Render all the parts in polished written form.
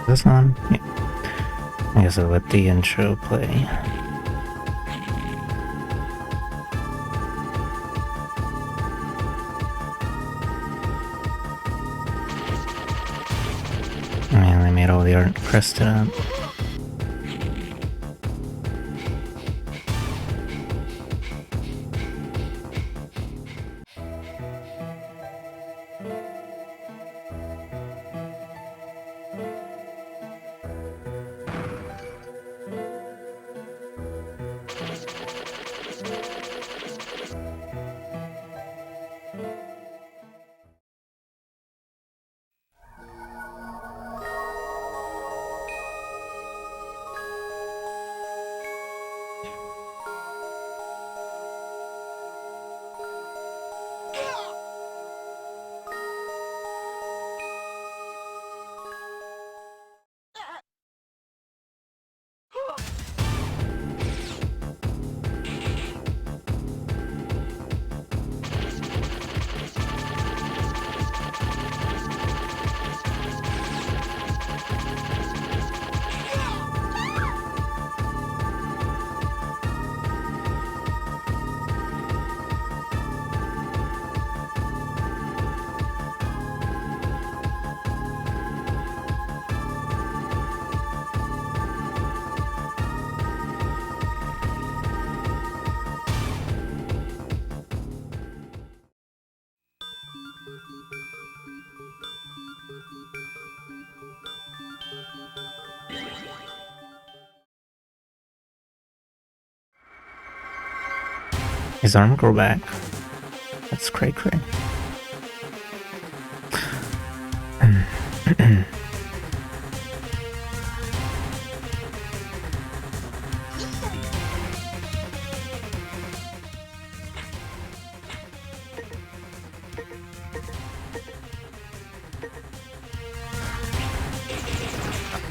This on? Yeah. I guess I'll let the intro play. Man, they made all the art crested up. His arm grow back. That's cray cray.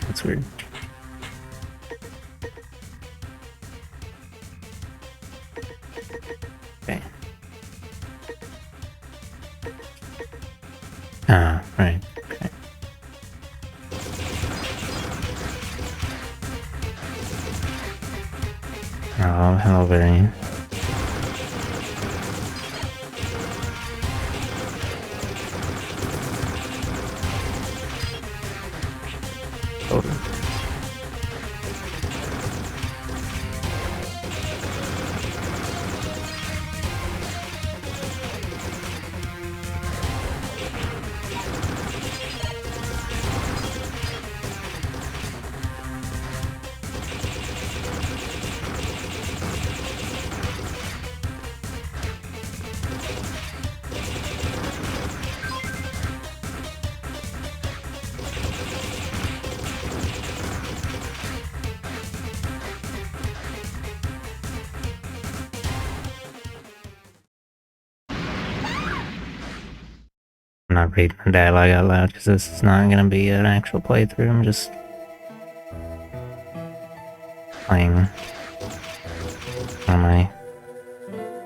That's weird. Okay. Ah, right. Okay. Oh, hello, Barry. Totally. I'm not reading the dialogue out loud because this is not going to be an actual playthrough. I'm just playing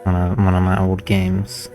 one of my old games.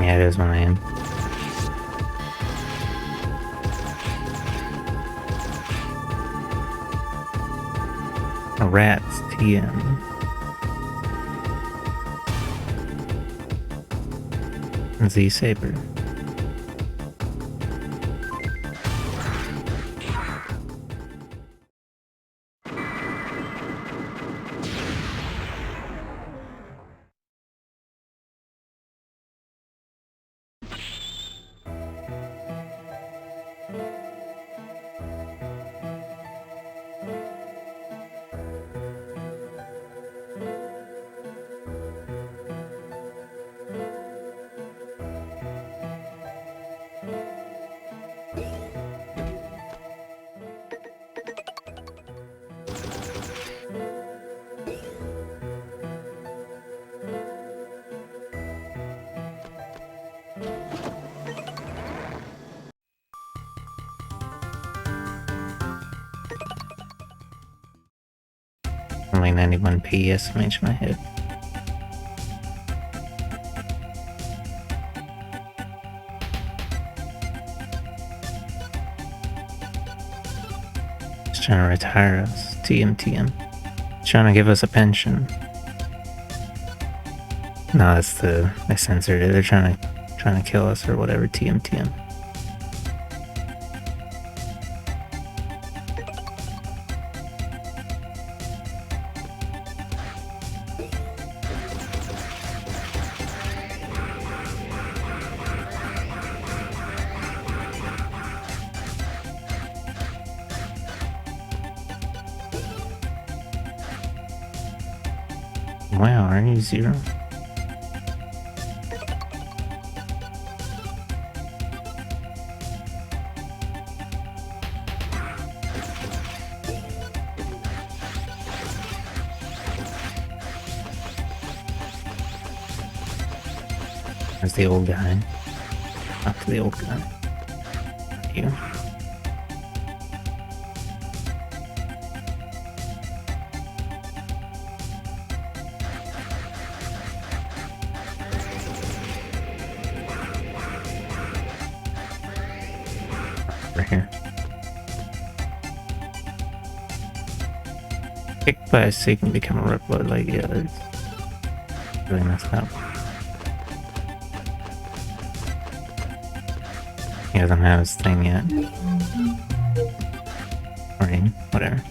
Yeah, it is my name. A rat's TM. Z Saber. Only 91p SMH my head. Just trying to retire us. TM. Trying to give us a pension. No, that's they censored it. They're trying to kill us or whatever. TM. Wow, are you 0? There's the old guy. Up to the old guy. You. Right here. Kicked by a seek and become a reploid like the others. Really messed up. He doesn't have his thing yet. Or whatever.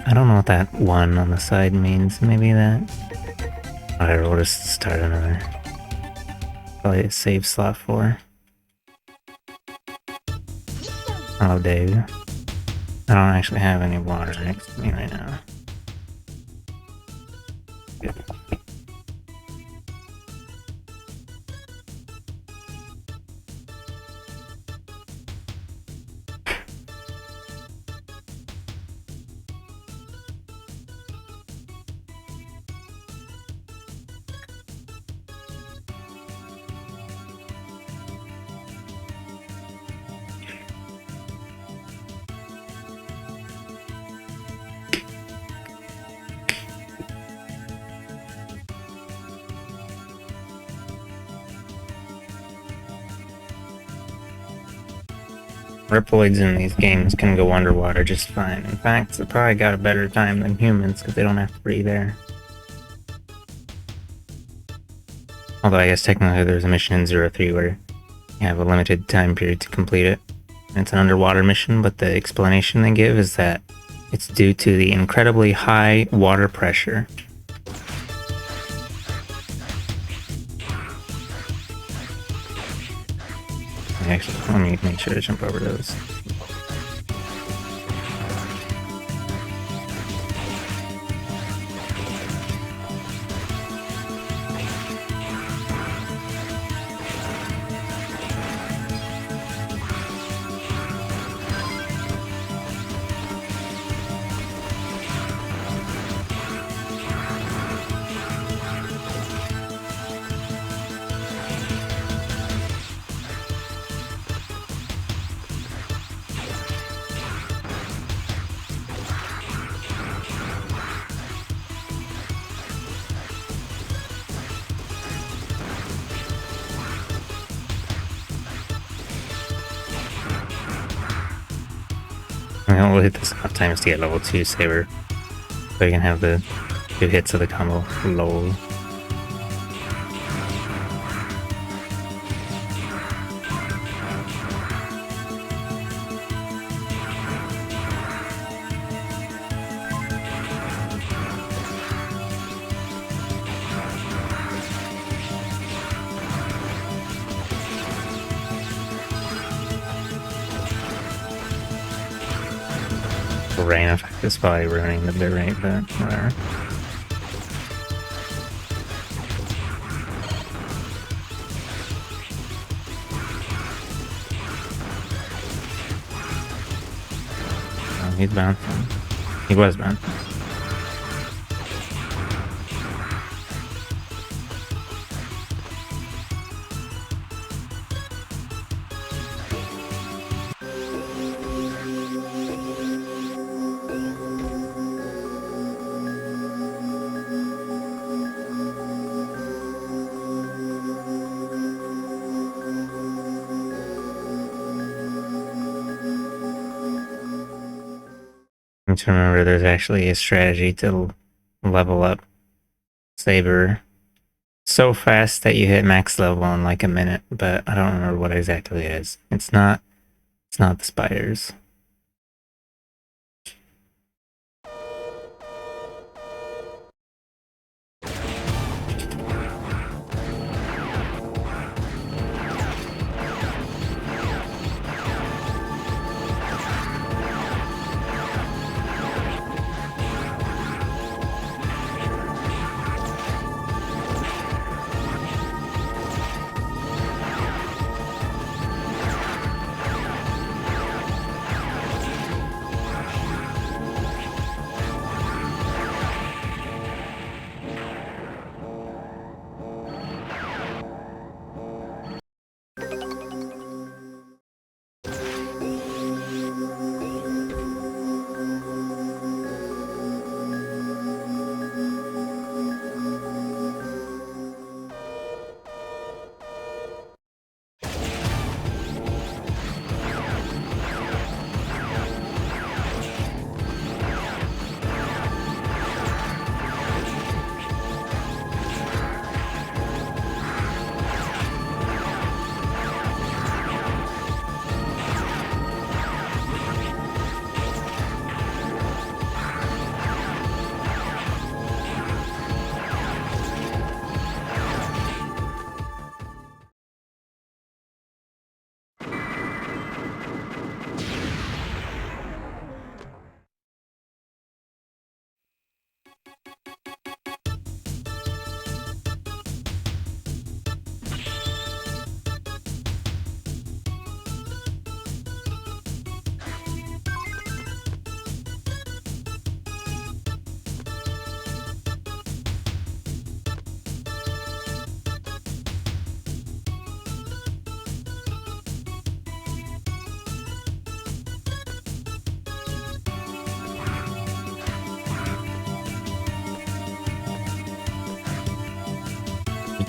I don't know what that 1 on the side means. Maybe that. Whatever, we'll just start another. Probably a save slot 4. Hello, Dave. I don't actually have any water next to me right now. Good. Reploids in these games can go underwater just fine. In fact, they probably got a better time than humans because they don't have to breathe air. Although I guess technically there's a mission in 03 where you have a limited time period to complete it. And it's an underwater mission, but the explanation they give is that it's due to the incredibly high water pressure. Actually, let me make sure to jump over those. We'll hit this enough times to get level 2 saber. So you can have the 2 hits of the combo. Lol. Rain effect is probably ruining the bit rate, but whatever. he's bouncing. He was bouncing. To remember there's actually a strategy to level up Saber so fast that you hit max level in like a minute, but I don't remember what exactly it is. It's not the spiders.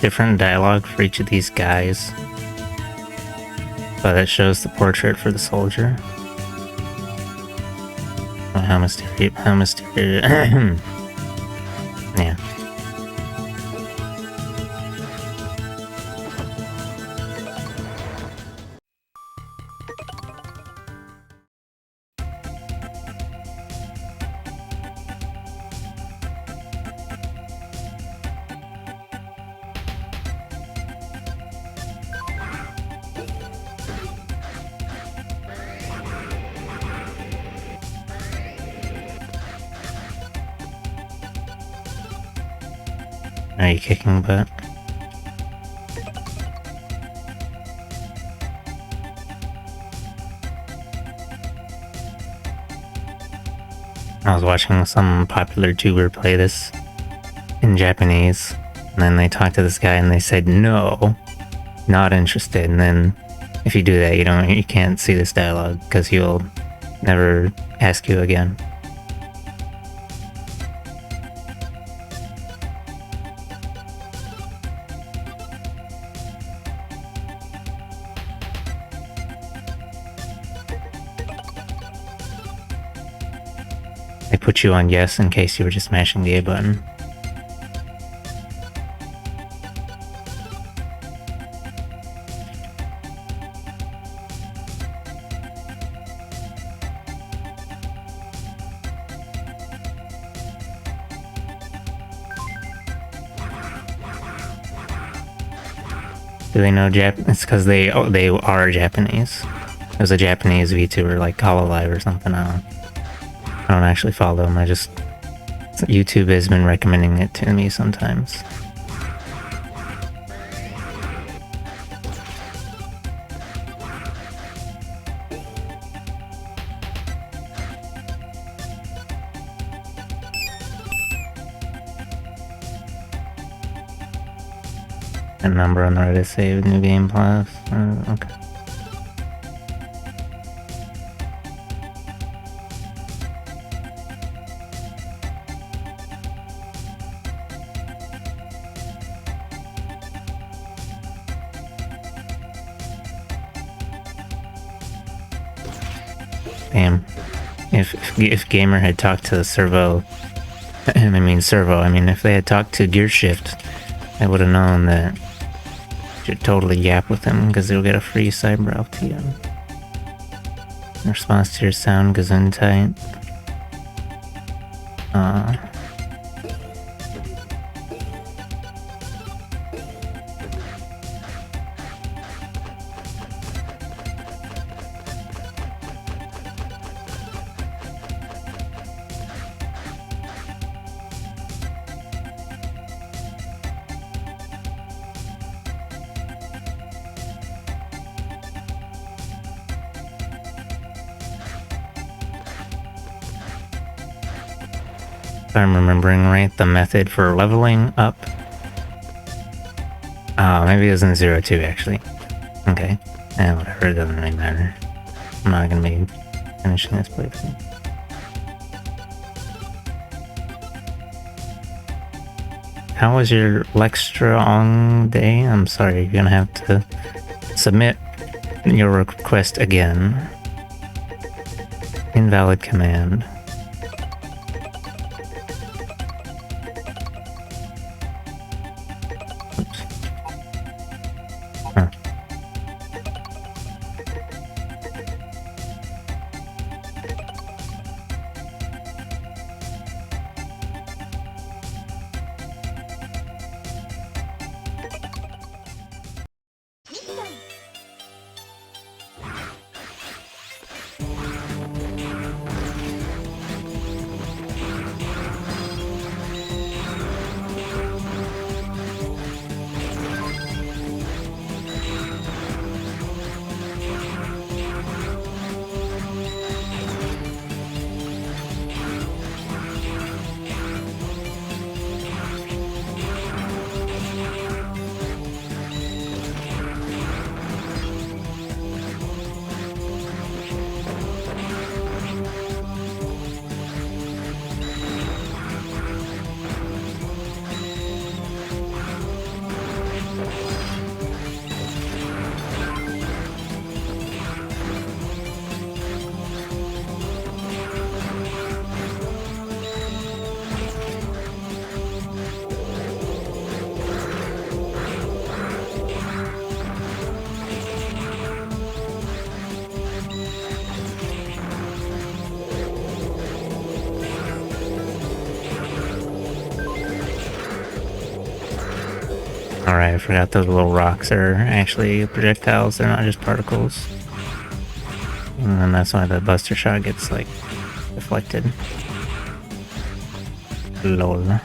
Different dialogue for each of these guys, but it shows the portrait for the soldier. Oh, how mysterious! How mysterious! Yeah. Are you kicking butt? I was watching some popular tuber play this in Japanese, and then they talked to this guy and they said, no, not interested. And then if you do that, you can't see this dialogue because he'll never ask you again. I put you on yes in case you were just mashing the A button. Do they know Jap? It's because they are Japanese. There's a Japanese VTuber like Hololive or something. I don't actually follow them. YouTube has been recommending it to me sometimes. recent number on the Reddit save, New Game Plus. Okay. Damn. If Gamer had talked to Servo, I mean if they had talked to Gearshift, I would have known that I should totally yap with him because they'll get a free Cyber TM. In response to your sound, Gesundheit. If I'm remembering right, the method for leveling up. Oh, maybe it was in 02 actually. Okay. Yeah, whatever, it doesn't really matter. I'm not gonna be finishing this playthrough. How was your Lextra day? I'm sorry, you're gonna have to submit your request again. Invalid command. Oops. Huh. Alright, I forgot those little rocks are actually projectiles, they're not just particles. And then that's why the Buster Shot gets, like, deflected. Lol.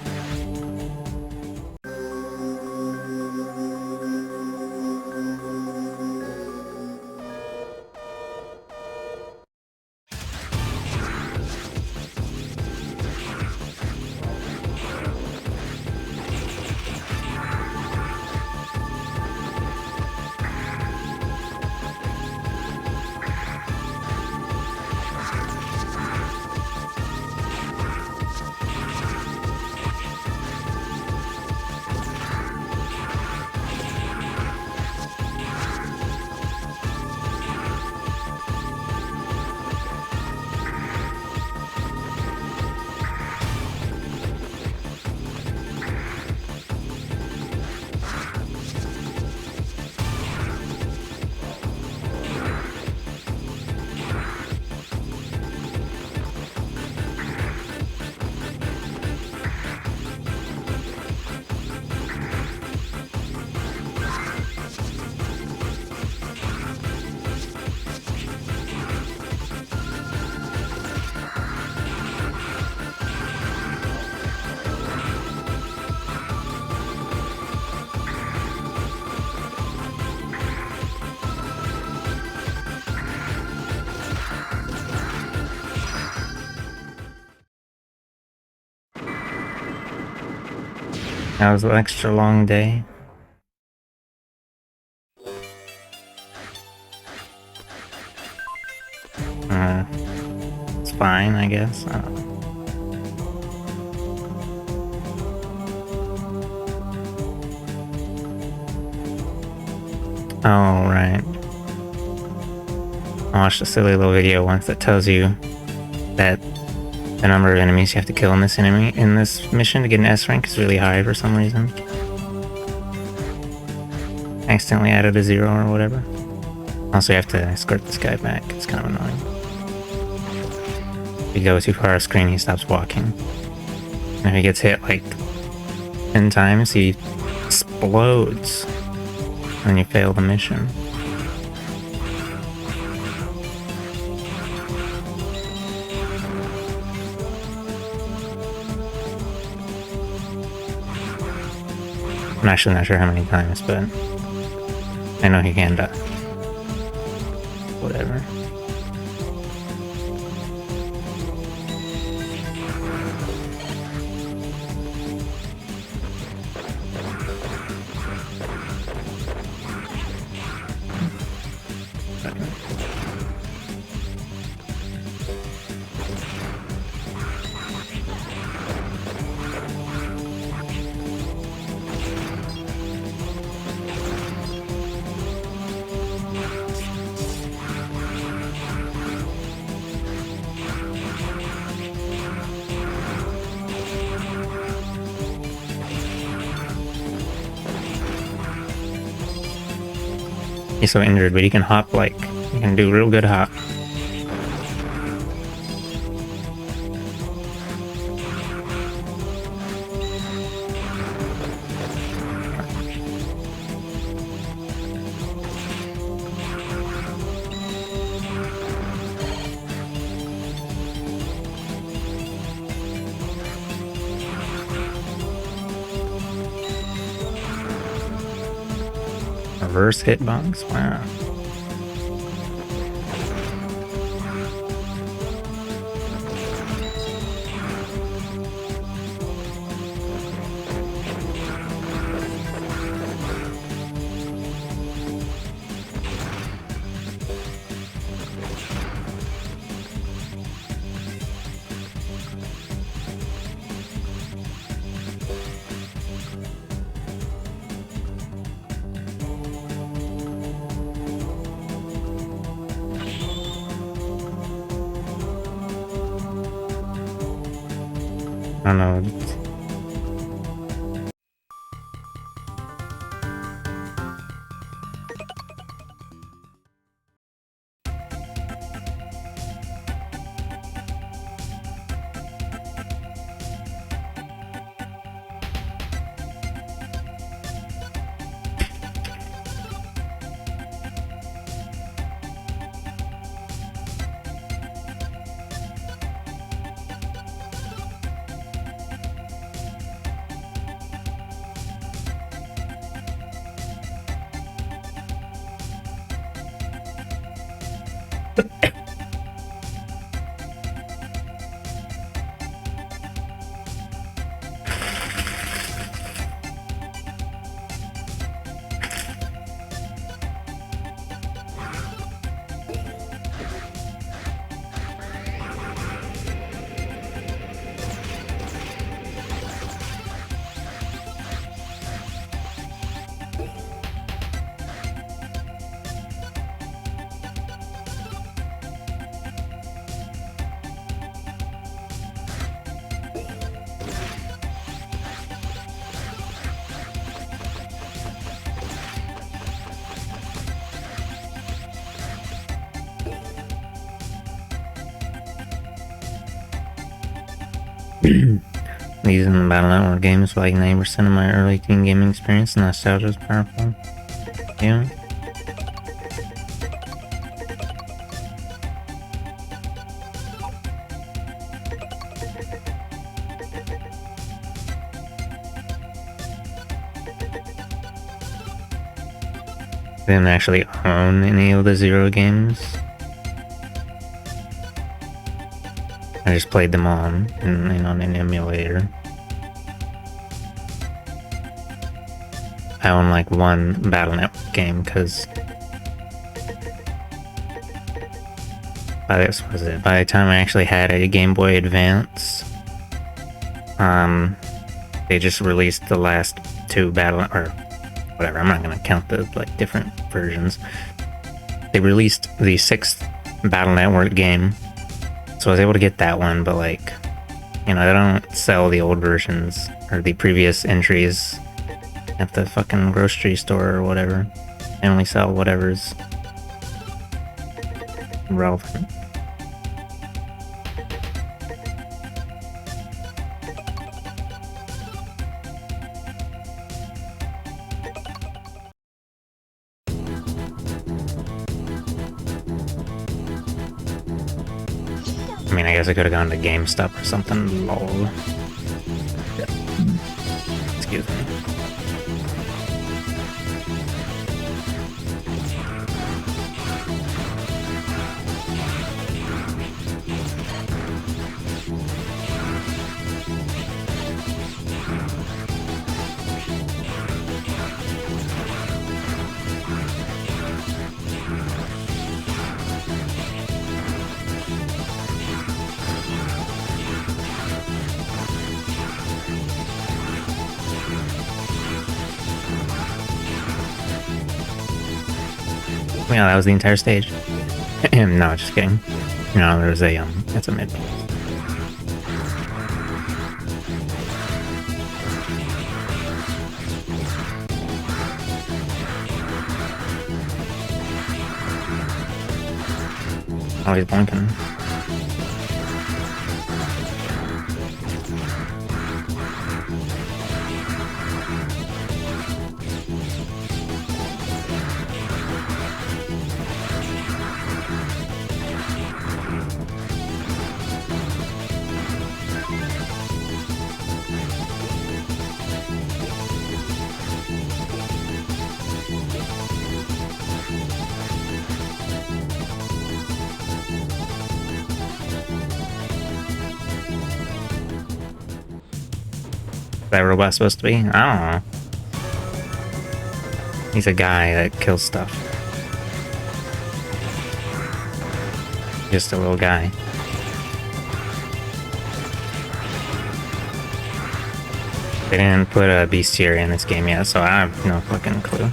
That was an extra long day. It's fine, I guess. I don't know. Oh, right. I watched a silly little video once that tells you that the number of enemies you have to kill in this mission to get an S rank is really high for some reason. I accidentally added a 0 or whatever. Also, you have to escort this guy back. It's kind of annoying. If you go too far off screen, he stops walking. And if he gets hit like 10 times, he explodes. And you fail the mission. I'm actually not sure how many times, but I know he can die. Whatever. He's so injured, but he can hop like, he can do real good hop. Reverse hitbox? Wow. I don't know. These and Battle Network games were like 90% of my early teen gaming experience, and nostalgia is powerful. Yeah. I didn't actually own any of the Zero games. I just played them on an emulator. I own like one Battle Network game because by the time I actually had a Game Boy Advance, they just released the last two battle, or whatever. I'm not gonna count the like different versions. They released the 6th Battle Network game, so I was able to get that one. But like, you know, they don't sell the old versions or the previous entries at the fucking grocery store or whatever. They only sell whatever's relevant. I mean, I guess I could have gone to GameStop or something. Lol. Excuse me. Yeah, that was the entire stage. No, just kidding. No, there's a it's a mid. Oh, he's blinking. That robot supposed to be? I don't know. He's a guy that kills stuff. Just a little guy. They didn't put a bestiary in this game yet, so I have no fucking clue.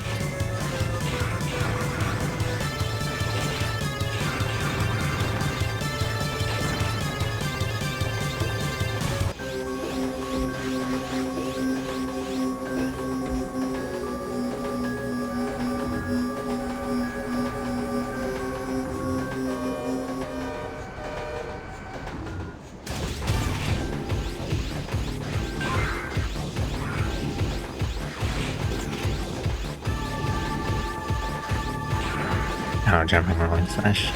Oh, jumping rolling slash.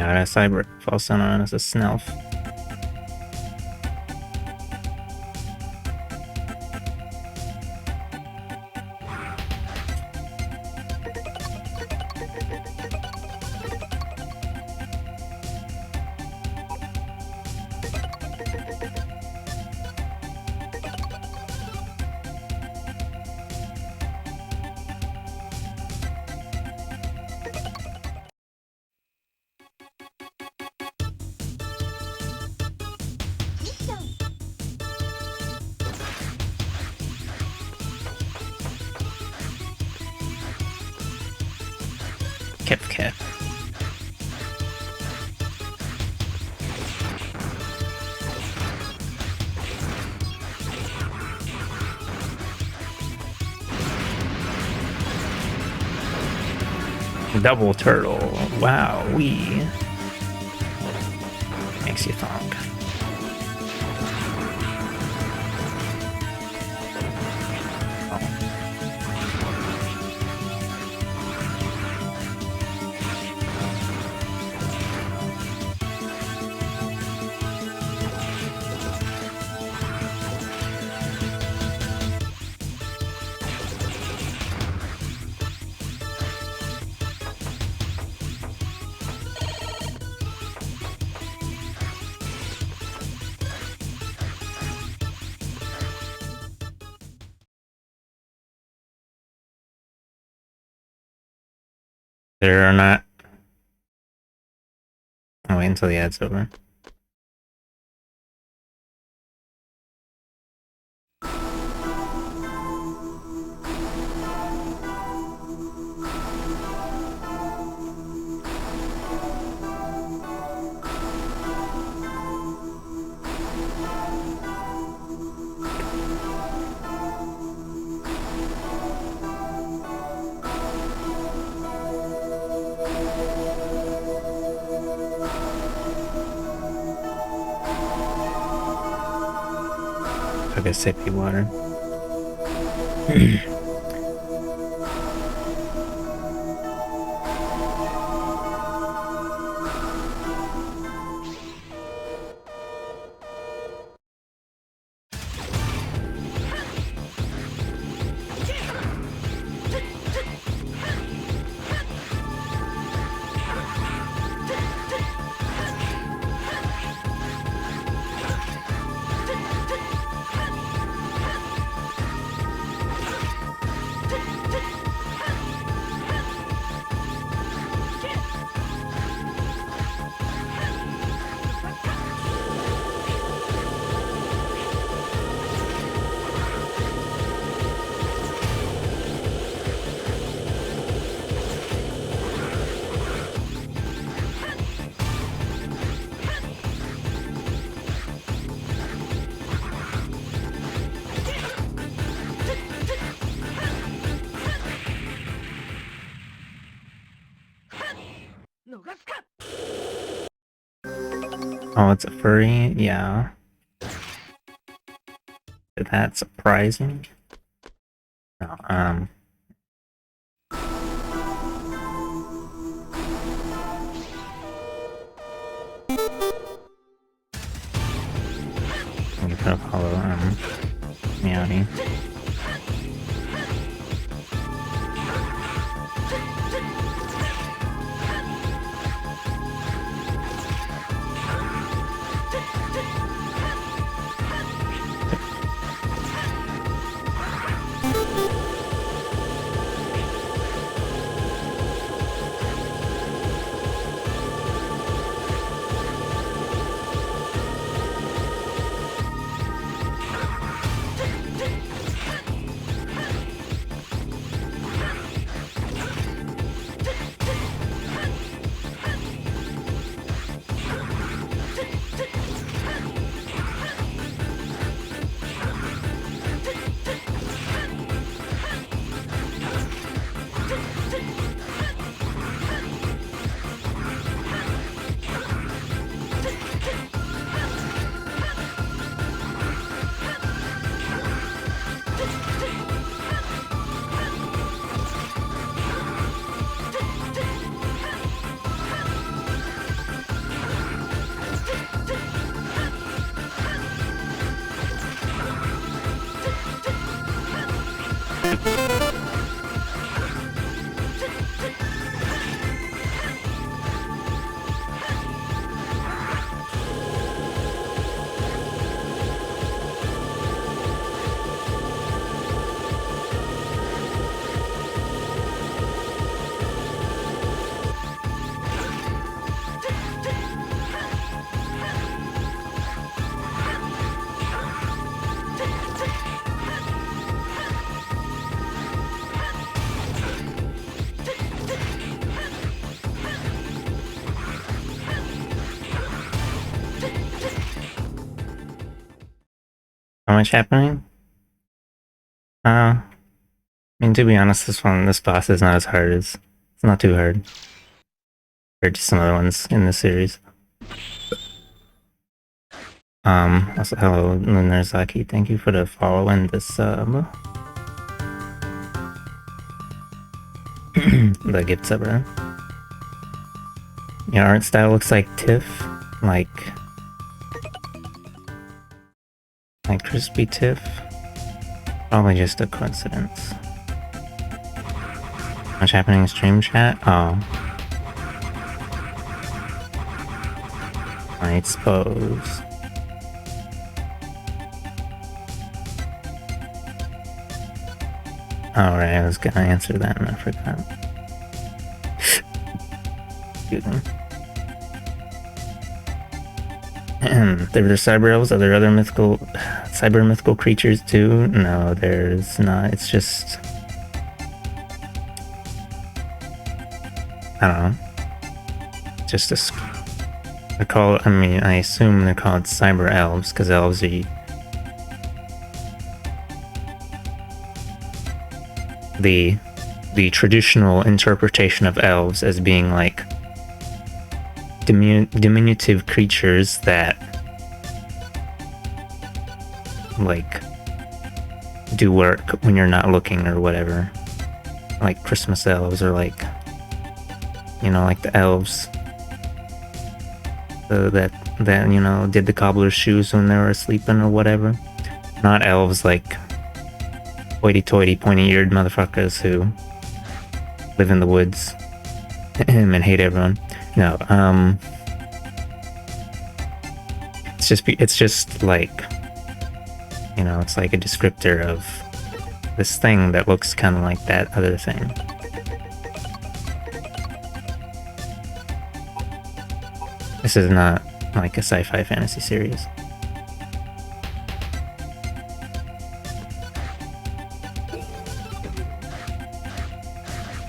Yeah, that cyber also known as a snelf. Kev. Double turtle. Wow, makes you thonk. There are not. I'll wait until the ad's over. Took a sippy water. Oh, it's a furry? Yeah. That's surprising. No, I'm gonna put a hollow, Meowdy. much happening. I mean, to be honest, this boss is not as hard as... It's not too hard. Compared to some other ones in this series. Also, hello, Lunarzaki. Thank you for the follow and the sub. The gift sub, right? Your art style looks like Tiff. Like crispy Tiff. Probably just a coincidence. What's happening in stream chat? Oh. I suppose. Alright, I was gonna answer that and I forgot. Excuse me. There were cyber elves. Are there other cyber mythical creatures too? No, there's not. It's just... I don't know. Just a... I assume they're called cyber elves, because elves are... The traditional interpretation of elves as being like diminutive creatures that like do work when you're not looking or whatever, like Christmas elves, or like, you know, like the elves that you know did the cobbler's shoes when they were sleeping or whatever. Not elves like hoity-toity, pointy-eared motherfuckers who live in the woods and hate everyone. No, it's just like, you know, it's like a descriptor of this thing that looks kind of like that other thing. This is not like a sci-fi fantasy series.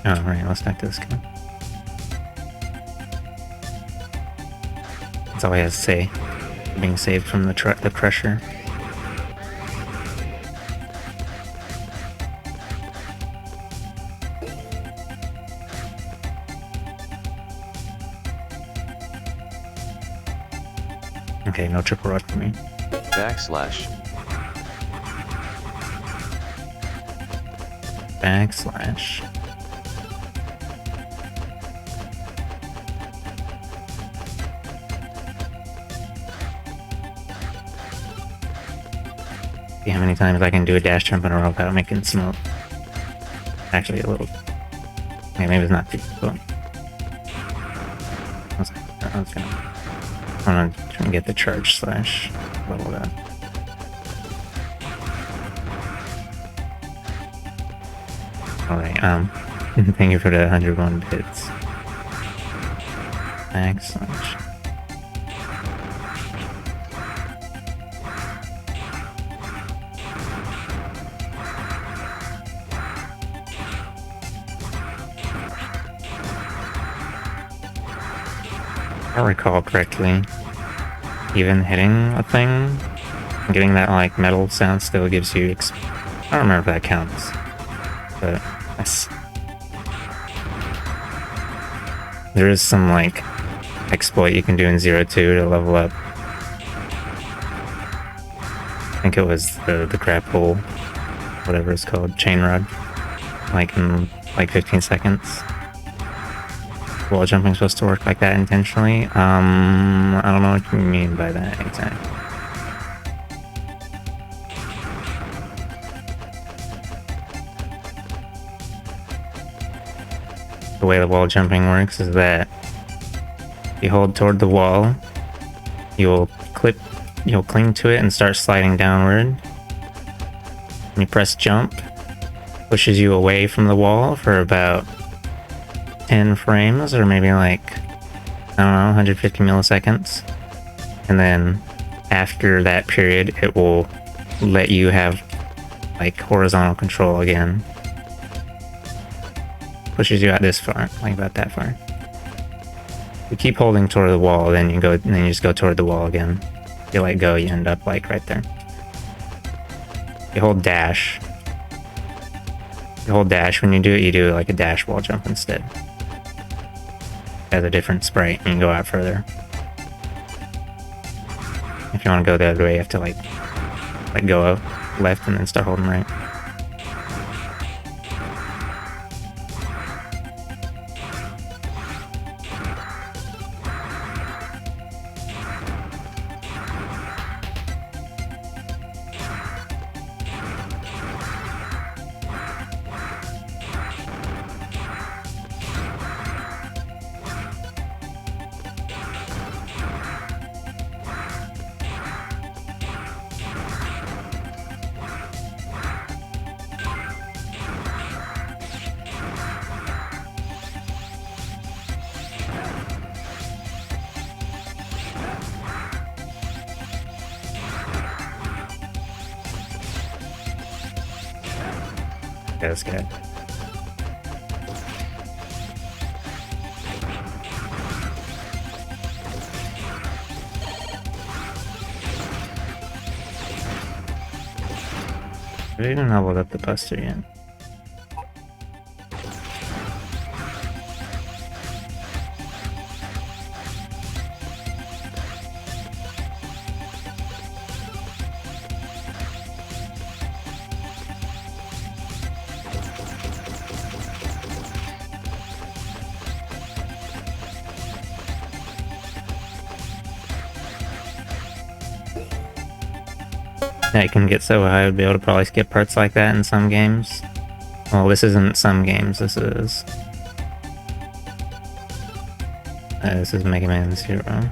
Oh, right, let's talk to this guy. That's all he has to say. Being saved from the crusher. Okay, no triple rod for me. Backslash. See how many times I can do a dash jump in a row without making smoke. Actually, a little. Okay, maybe it's not too cool. I'm gonna try and get the charge slash leveled up. Alright, thank you for the 101 bits. Backslash. If I recall correctly, even hitting a thing, getting that like metal sound still gives you I don't remember if that counts, but there is some like exploit you can do in 0-2 to level up. I think it was the grapple, whatever it's called, chain rod, like in like 15 seconds. Wall jumping supposed to work like that intentionally? I don't know what you mean by that exactly. The way the wall jumping works is that you hold toward the wall, you'll cling to it and start sliding downward. And you press jump, pushes you away from the wall for about 10 frames, or maybe like, I don't know, 150 milliseconds. And then after that period, it will let you have like horizontal control again. Pushes you out this far, like about that far. You keep holding toward the wall, then you just go toward the wall again. If you let go, you end up like right there. you hold dash. You hold dash. When you do like a dash wall jump instead. It has a different sprite, and you can go out further. If you want to go the other way, you have to like go out left and then start holding right. That's good. I didn't level up the buster yet. Yeah, it can get so high, I would be able to probably skip parts like that in some games. Well, this isn't some games, this is Mega Man Zero.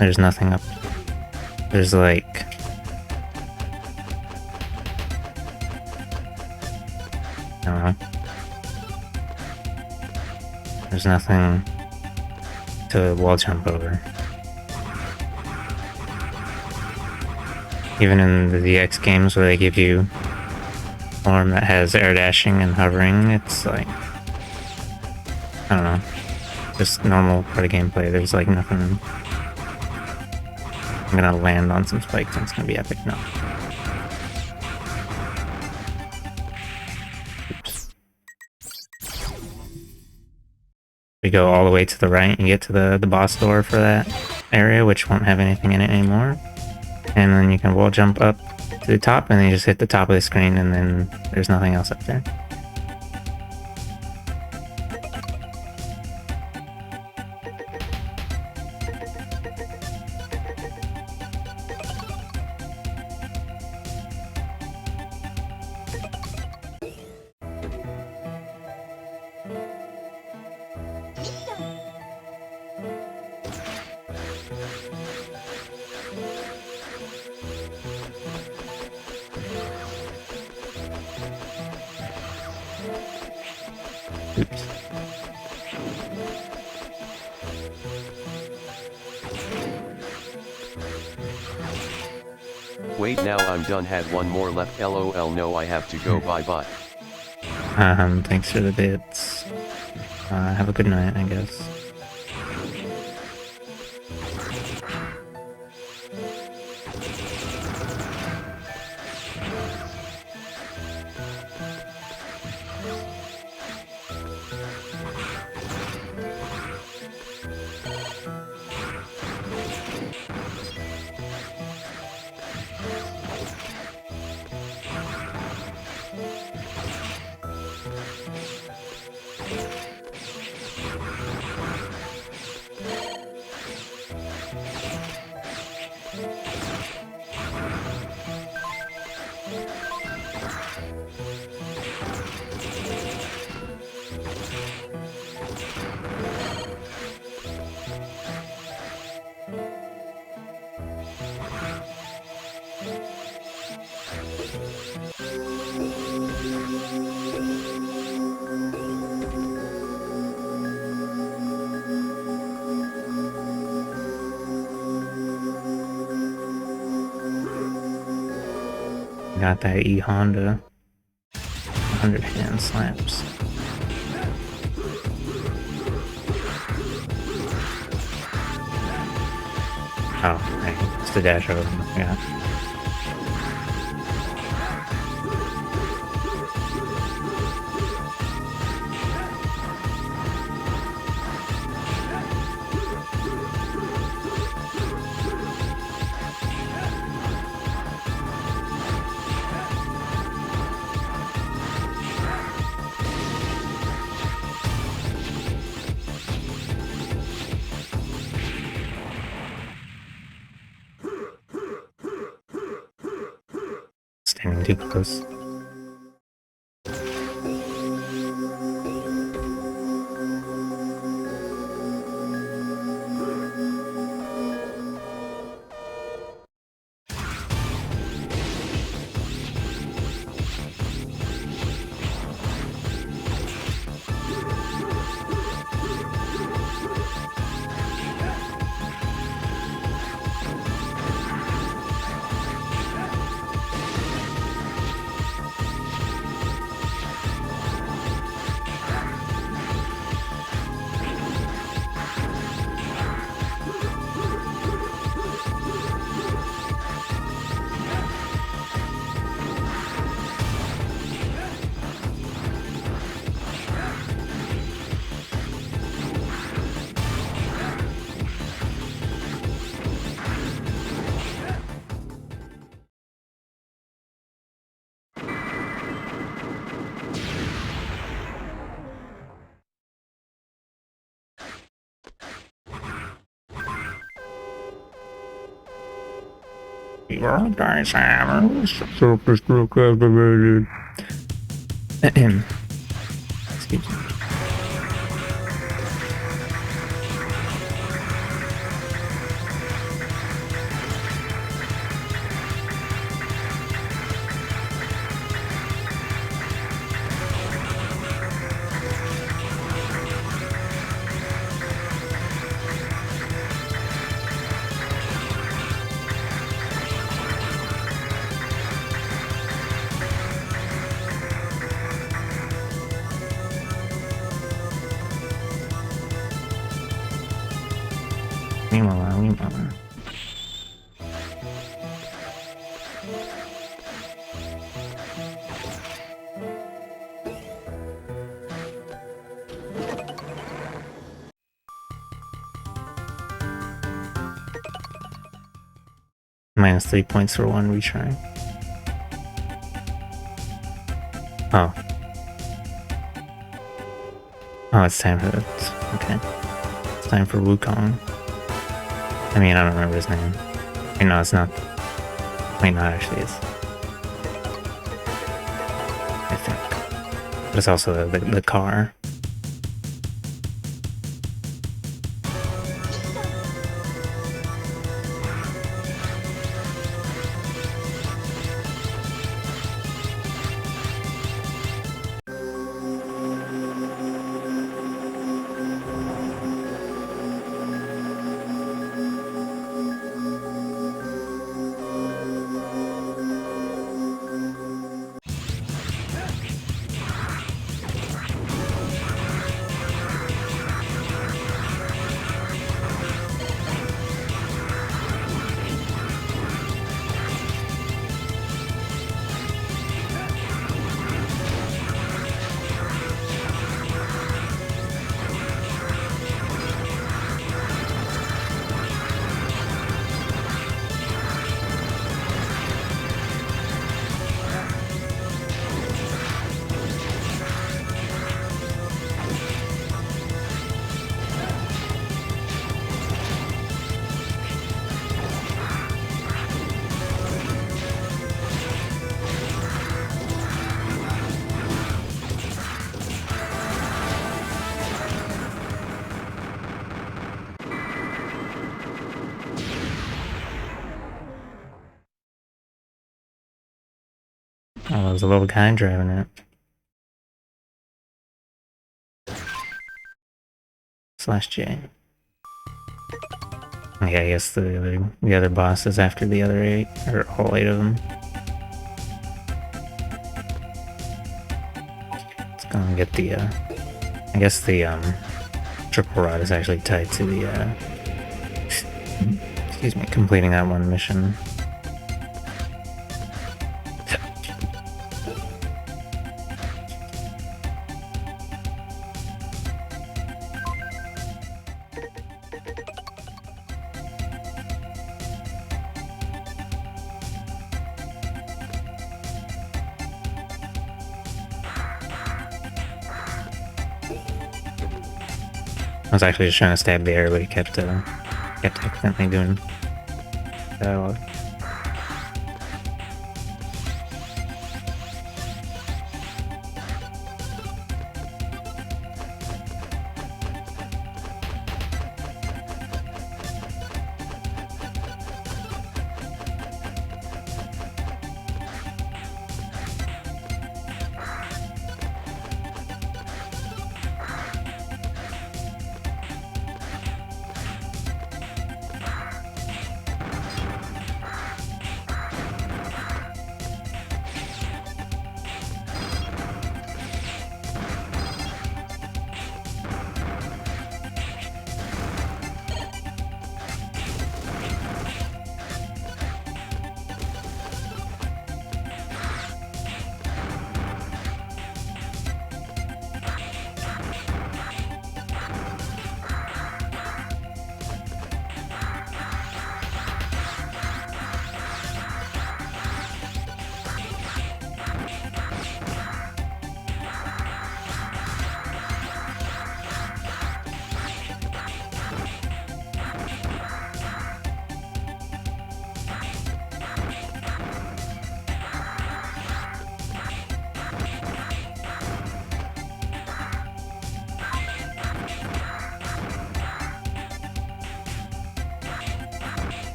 There's nothing up. There's like... I don't know. There's nothing to wall jump over. Even in the DX games where they give you form that has air dashing and hovering, it's like, I don't know, just normal part of gameplay. There's like nothing. I'm gonna land on some spikes and it's gonna be epic. No. Oops. We go all the way to the right and get to the boss door for that area, which won't have anything in it anymore. And then you can wall jump up to the top, and then you just hit the top of the screen, and then there's nothing else up there. Oops. Wait, now I'm done. Had one more left. LOL. No, I have to go. Bye bye. Thanks for the bits. Have a good night, I guess. Got that E-Honda 100 hand slaps. Oh, right. Just to dash over them, yeah. Standing too close. Excuse me. Meanwhile. Minus 3 points for one retry. Oh. Oh, it's time for this. Okay. It's time for Wukong. I mean, I don't remember his name. Wait, no, it's not. Wait, no, it actually is. I think. But it's also the car. Oh, there's a little guy driving it. /J. Okay, I guess the other boss is after the other 8, or all 8 of them. Let's go and get the, I guess the, triple rod is actually tied to the, excuse me, completing that one mission. I was actually just trying to stab the air, but he kept accidentally doing dialogue.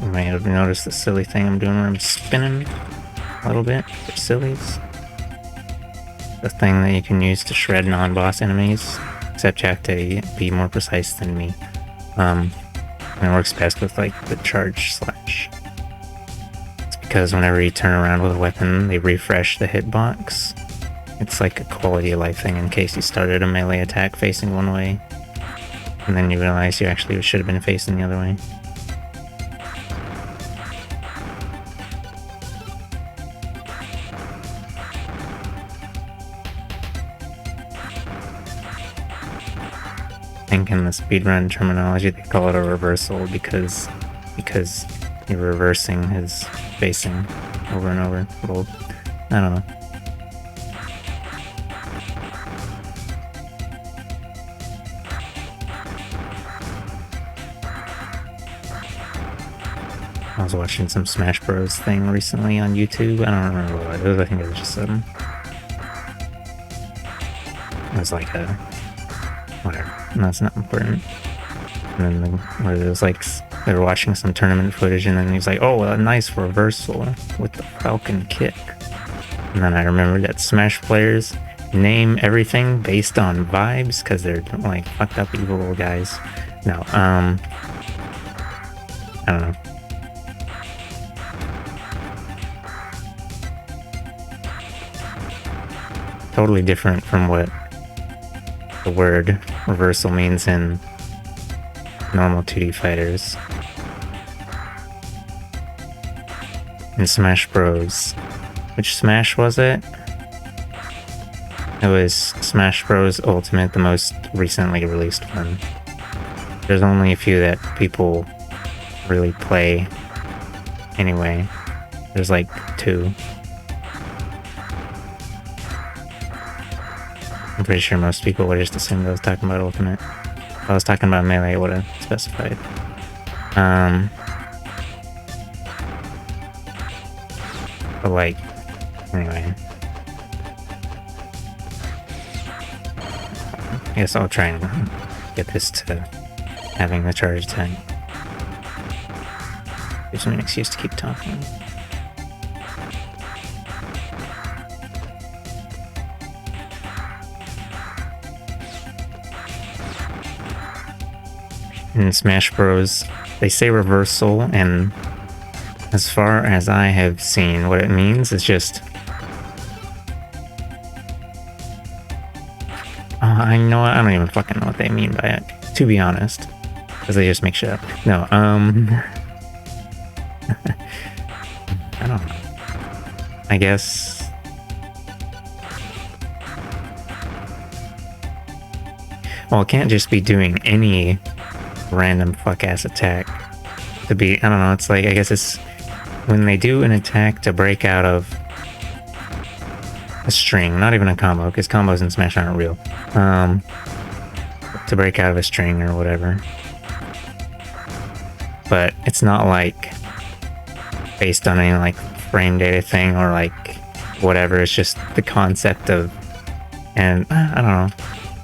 You might have noticed the silly thing I'm doing where I'm spinning a little bit for sillies. The thing that you can use to shred non-boss enemies, except you have to be more precise than me. And it works best with like the charge slash. It's because whenever you turn around with a weapon, they refresh the hitbox. It's like a quality of life thing in case you started a melee attack facing one way, and then you realize you actually should have been facing the other way. I think in the speedrun terminology they call it a reversal because you're reversing his facing over and over. Well, I don't know. I was watching some Smash Bros thing recently on YouTube. I don't remember what it was. I think it was just it was like a whatever. That's not important. And then where it was like they were watching some tournament footage, and then he was like, "Oh, a nice reversal with the Falcon kick." And then I remembered that Smash players name everything based on vibes because they're like fucked up evil little guys. No, I don't know. Totally different from what the word reversal means in normal 2D fighters. In Smash Bros. Which Smash was it? It was Smash Bros. Ultimate, the most recently released one. There's only a few that people really play anyway. There's like 2. I'm pretty sure most people would just assume I was talking about Ultimate. If I was talking about Melee, I would have specified. But like, anyway. I guess I'll try and get this to having the charge time. Gives me an excuse to keep talking. In Smash Bros, they say reversal, and as far as I have seen, what it means is just... I know I don't even fucking know what they mean by it, to be honest. Because they just make shit up. No, I don't know. I guess... Well, it can't just be doing any random fuck-ass attack. To be, I don't know, it's like, I guess it's when they do an attack to break out of a string, not even a combo, because combos in Smash aren't real. To break out of a string or whatever. But it's not like based on any like frame data thing or like whatever, it's just the concept of, and I don't know,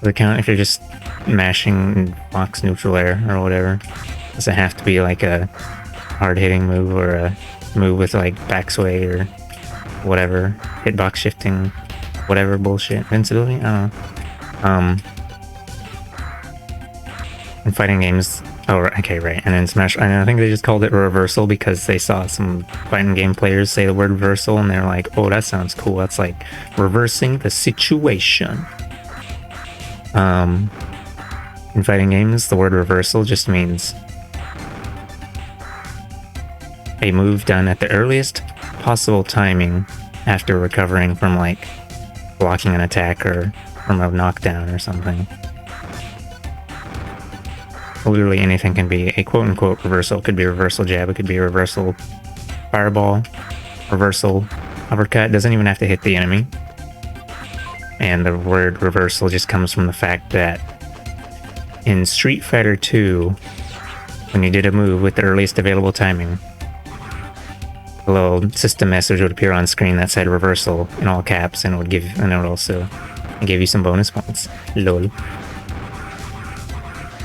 the count if you're just mashing box neutral air or whatever. Does it have to be like a hard-hitting move or a move with like backsway or whatever, hitbox shifting, whatever bullshit, invincibility? I don't know. In fighting games, oh okay, right, and in Smash, I think they just called it reversal because they saw some fighting game players say the word reversal and they're like, oh, that sounds cool, that's like reversing the situation. In fighting games, the word reversal just means a move done at the earliest possible timing after recovering from like blocking an attack or from a knockdown or something. Literally anything can be a quote-unquote reversal. It could be a reversal jab, it could be a reversal fireball, reversal uppercut. It doesn't even have to hit the enemy. And the word reversal just comes from the fact that in Street Fighter 2, when you did a move with the earliest available timing, a little system message would appear on screen that said reversal in all caps, and it would also give you some bonus points. Lol.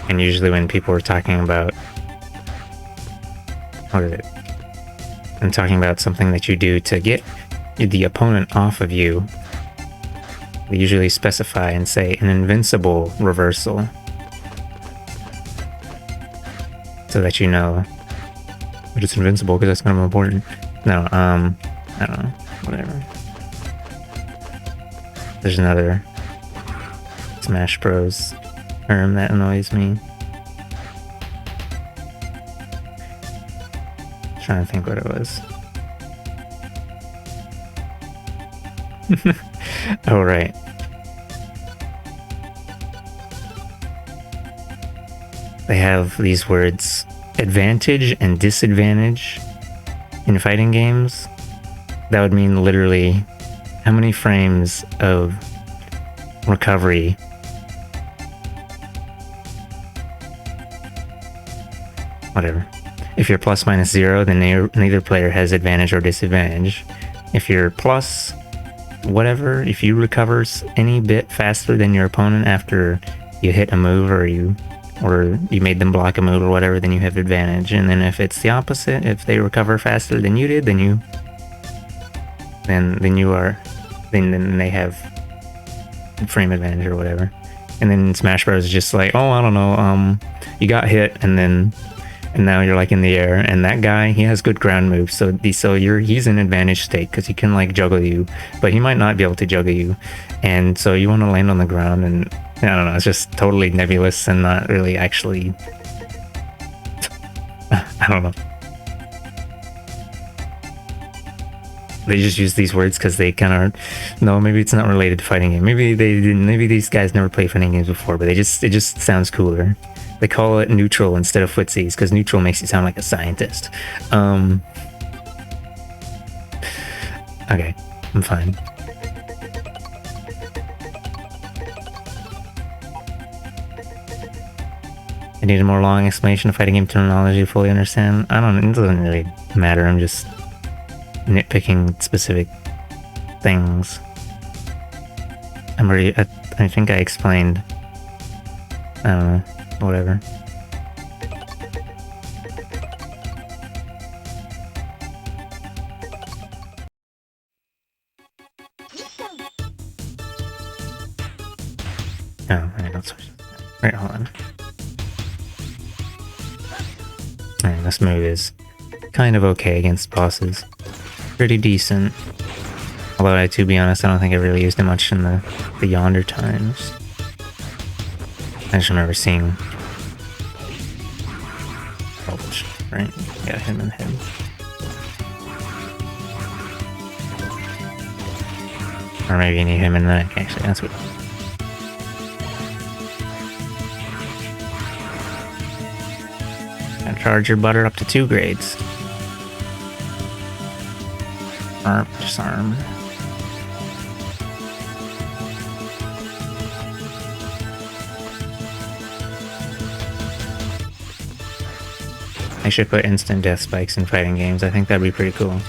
And usually when people were talking about, what is it? I'm talking about something that you do to get the opponent off of you. They usually specify and say an invincible reversal, so that you know, but it's invincible because that's kind of important. No, I don't know, whatever. There's another Smash Bros. Term that annoys me. Trying to think what it was. Oh, right. They have these words, advantage and disadvantage, in fighting games. That would mean literally how many frames of recovery whatever. If you're plus minus 0, then neither player has advantage or disadvantage. If you're plus whatever, if you recover any bit faster than your opponent after you hit a move or you made them block a move or whatever, then you have advantage. And then if it's the opposite, if they recover faster than you did, then they have frame advantage or whatever. And then Smash Bros is just like, oh, I don't know, you got hit and now you're like in the air, and that guy, he has good ground moves, so he's in advantage state because he can like juggle you, but he might not be able to juggle you, and so you want to land on the ground, and I don't know, it's just totally nebulous and not really actually I don't know. They just use these words because they kind of no, maybe it's not related to fighting game. Maybe they didn't. Maybe these guys never played fighting games before, but it just sounds cooler. They call it neutral instead of footsies because neutral makes you sound like a scientist. Okay, I'm fine. I need a more long explanation of fighting game terminology to fully understand. I don't. It doesn't really matter. I'm just nitpicking specific things. I think I explained. I don't know. Whatever. Oh, alright, let's switch. Wait, hold on. Alright, this move is kind of okay against bosses. Pretty decent. Although, to be honest, I don't think I really used it much in the Yonder times. I just remember seeing... Oh, right? Got him in the head. Or maybe you need him in the neck, actually. That's what... And charge your butter up to 2 grades. Disarm. I should put instant death spikes in fighting games. I think that'd be pretty cool.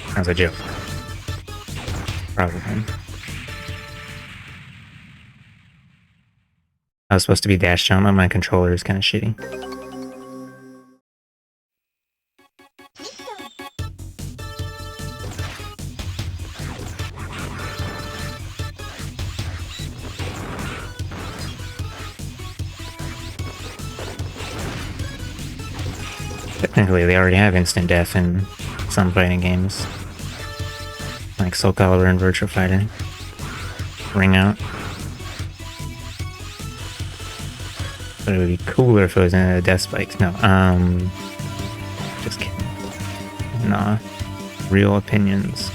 That was a joke. Probably. I was supposed to be dash jump, but my controller is kind of shitty. Technically, they already have instant death in some fighting games. Like Soul Calibur and Virtua Fighter. Ring Out. But it would be cooler if it was in a death spikes. No, just kidding. Nah. Real opinions.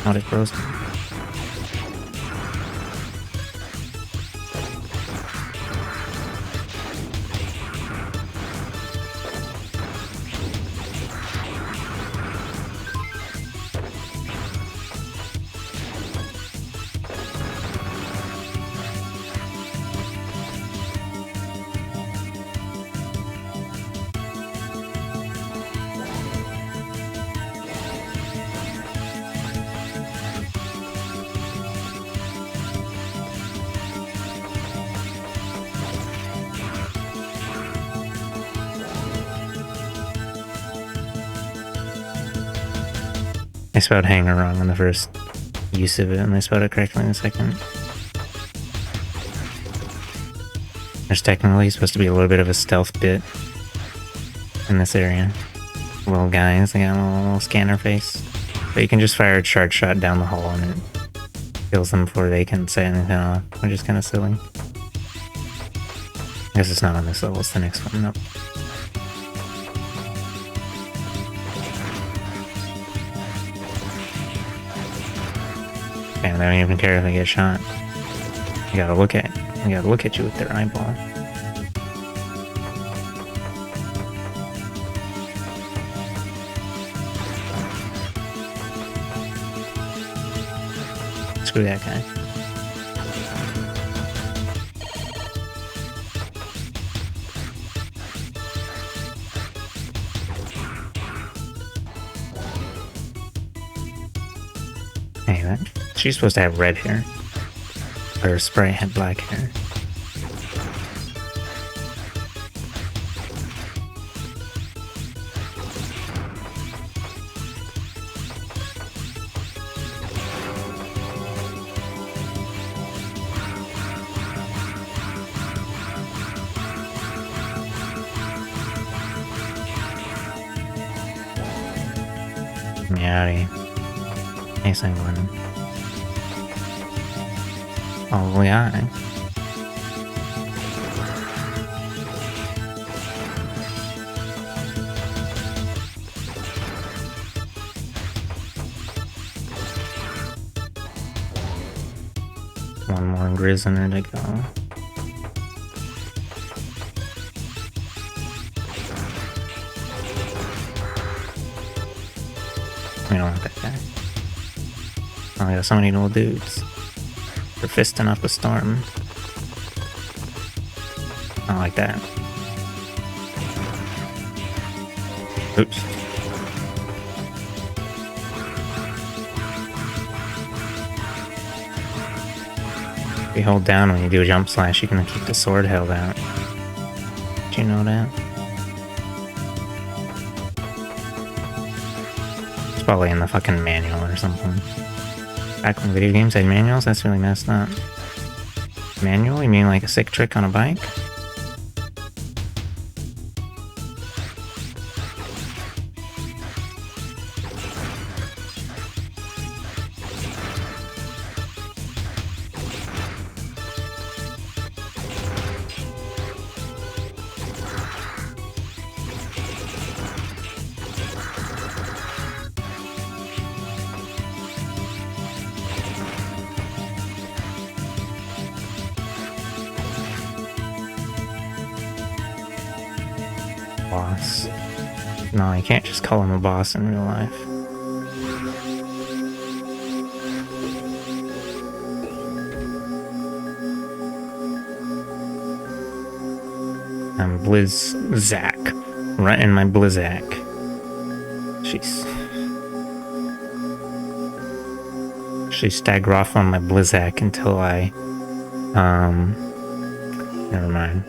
Not it frozen. I spelled hanger wrong on the first use of it, and I spelled it correctly in the second. There's technically supposed to be a little bit of a stealth bit in this area. Little guys, they got a little scanner face. But you can just fire a charge shot down the hole and it kills them before they can say anything off, which is kind of silly. I guess it's not on this level, it's the next one. Nope. Damn, they don't even care if they get shot. You gotta look at you with their eyeball. Screw that guy. Hey, that. She's supposed to have red hair. Her sprite had black hair. Howdy. Hey, Sanguine. Oh, yeah. One more Grizzner to go. We don't want that guy. Oh, we got so many little dudes. They're fisting up a storm. I like that. Oops. If you hold down when you do a jump slash, you can keep the sword held out. Did you know that? It's probably in the fucking manual or something. Back when video games had manuals, that's really messed up. Manual? You mean like a sick trick on a bike? Boss. No, you can't just call him a boss in real life. I'm Blizzak. Right in my Blizzak. Jeez. Actually stagger off on my Blizzak until I never mind.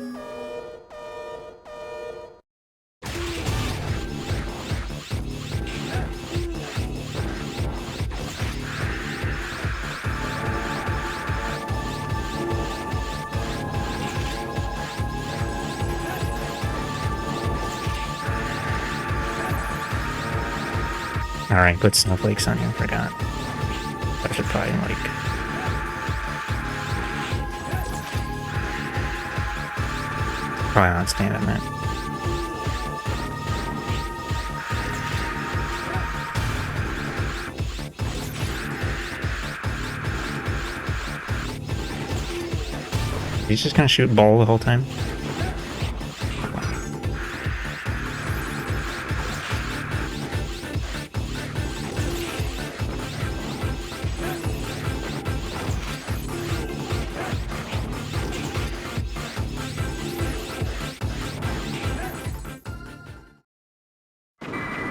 Alright, put snowflakes on you, forgot. I should probably, like... Probably not stand in it. He's just gonna shoot ball the whole time?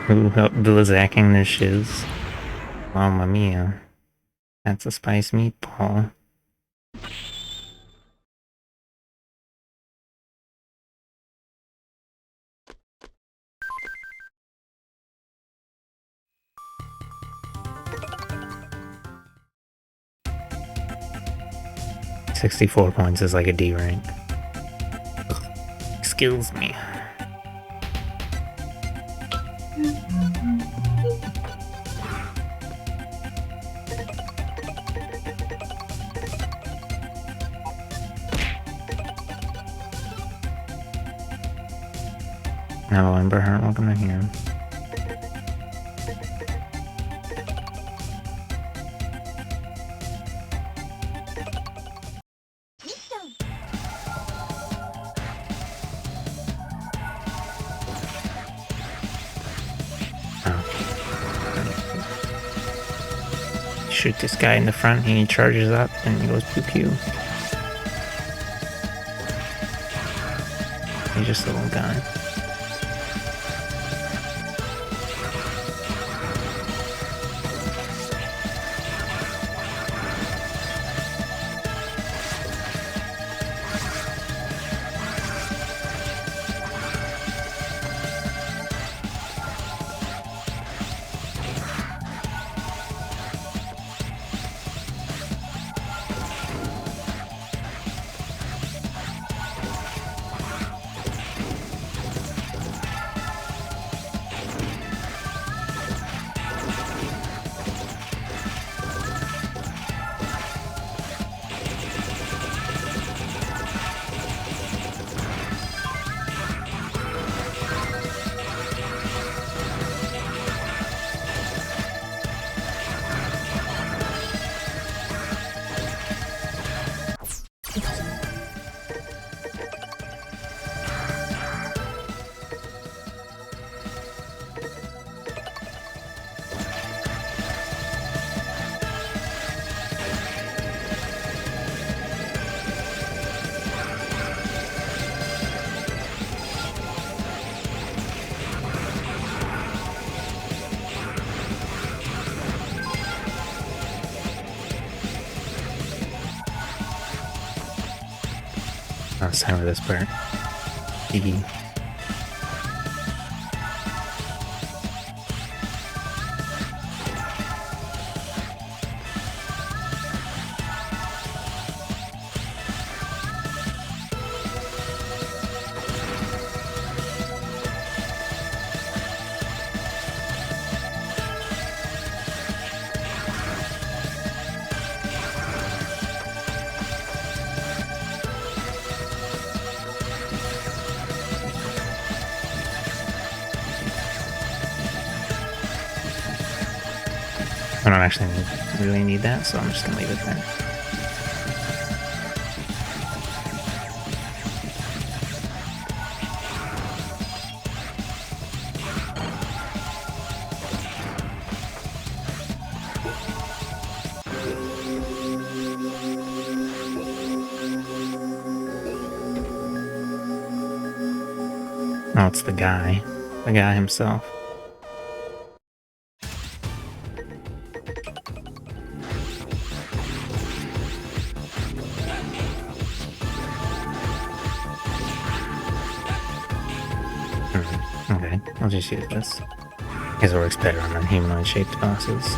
Who helped Blizzacking their shiz? Mamma mia. That's a spice meatball. $64 points is like a D rank. Ugh. Excuse me. Hello, Emberheart, welcome to here. Shoot this guy in the front, he charges up and he goes pew pew. He's just a little guy. last time with this part. Hee. I don't actually really need that, so I'm just gonna leave it there. Oh, it's the guy himself. Okay, I'll just use this. I guess it works better on non-humanoid shaped bosses.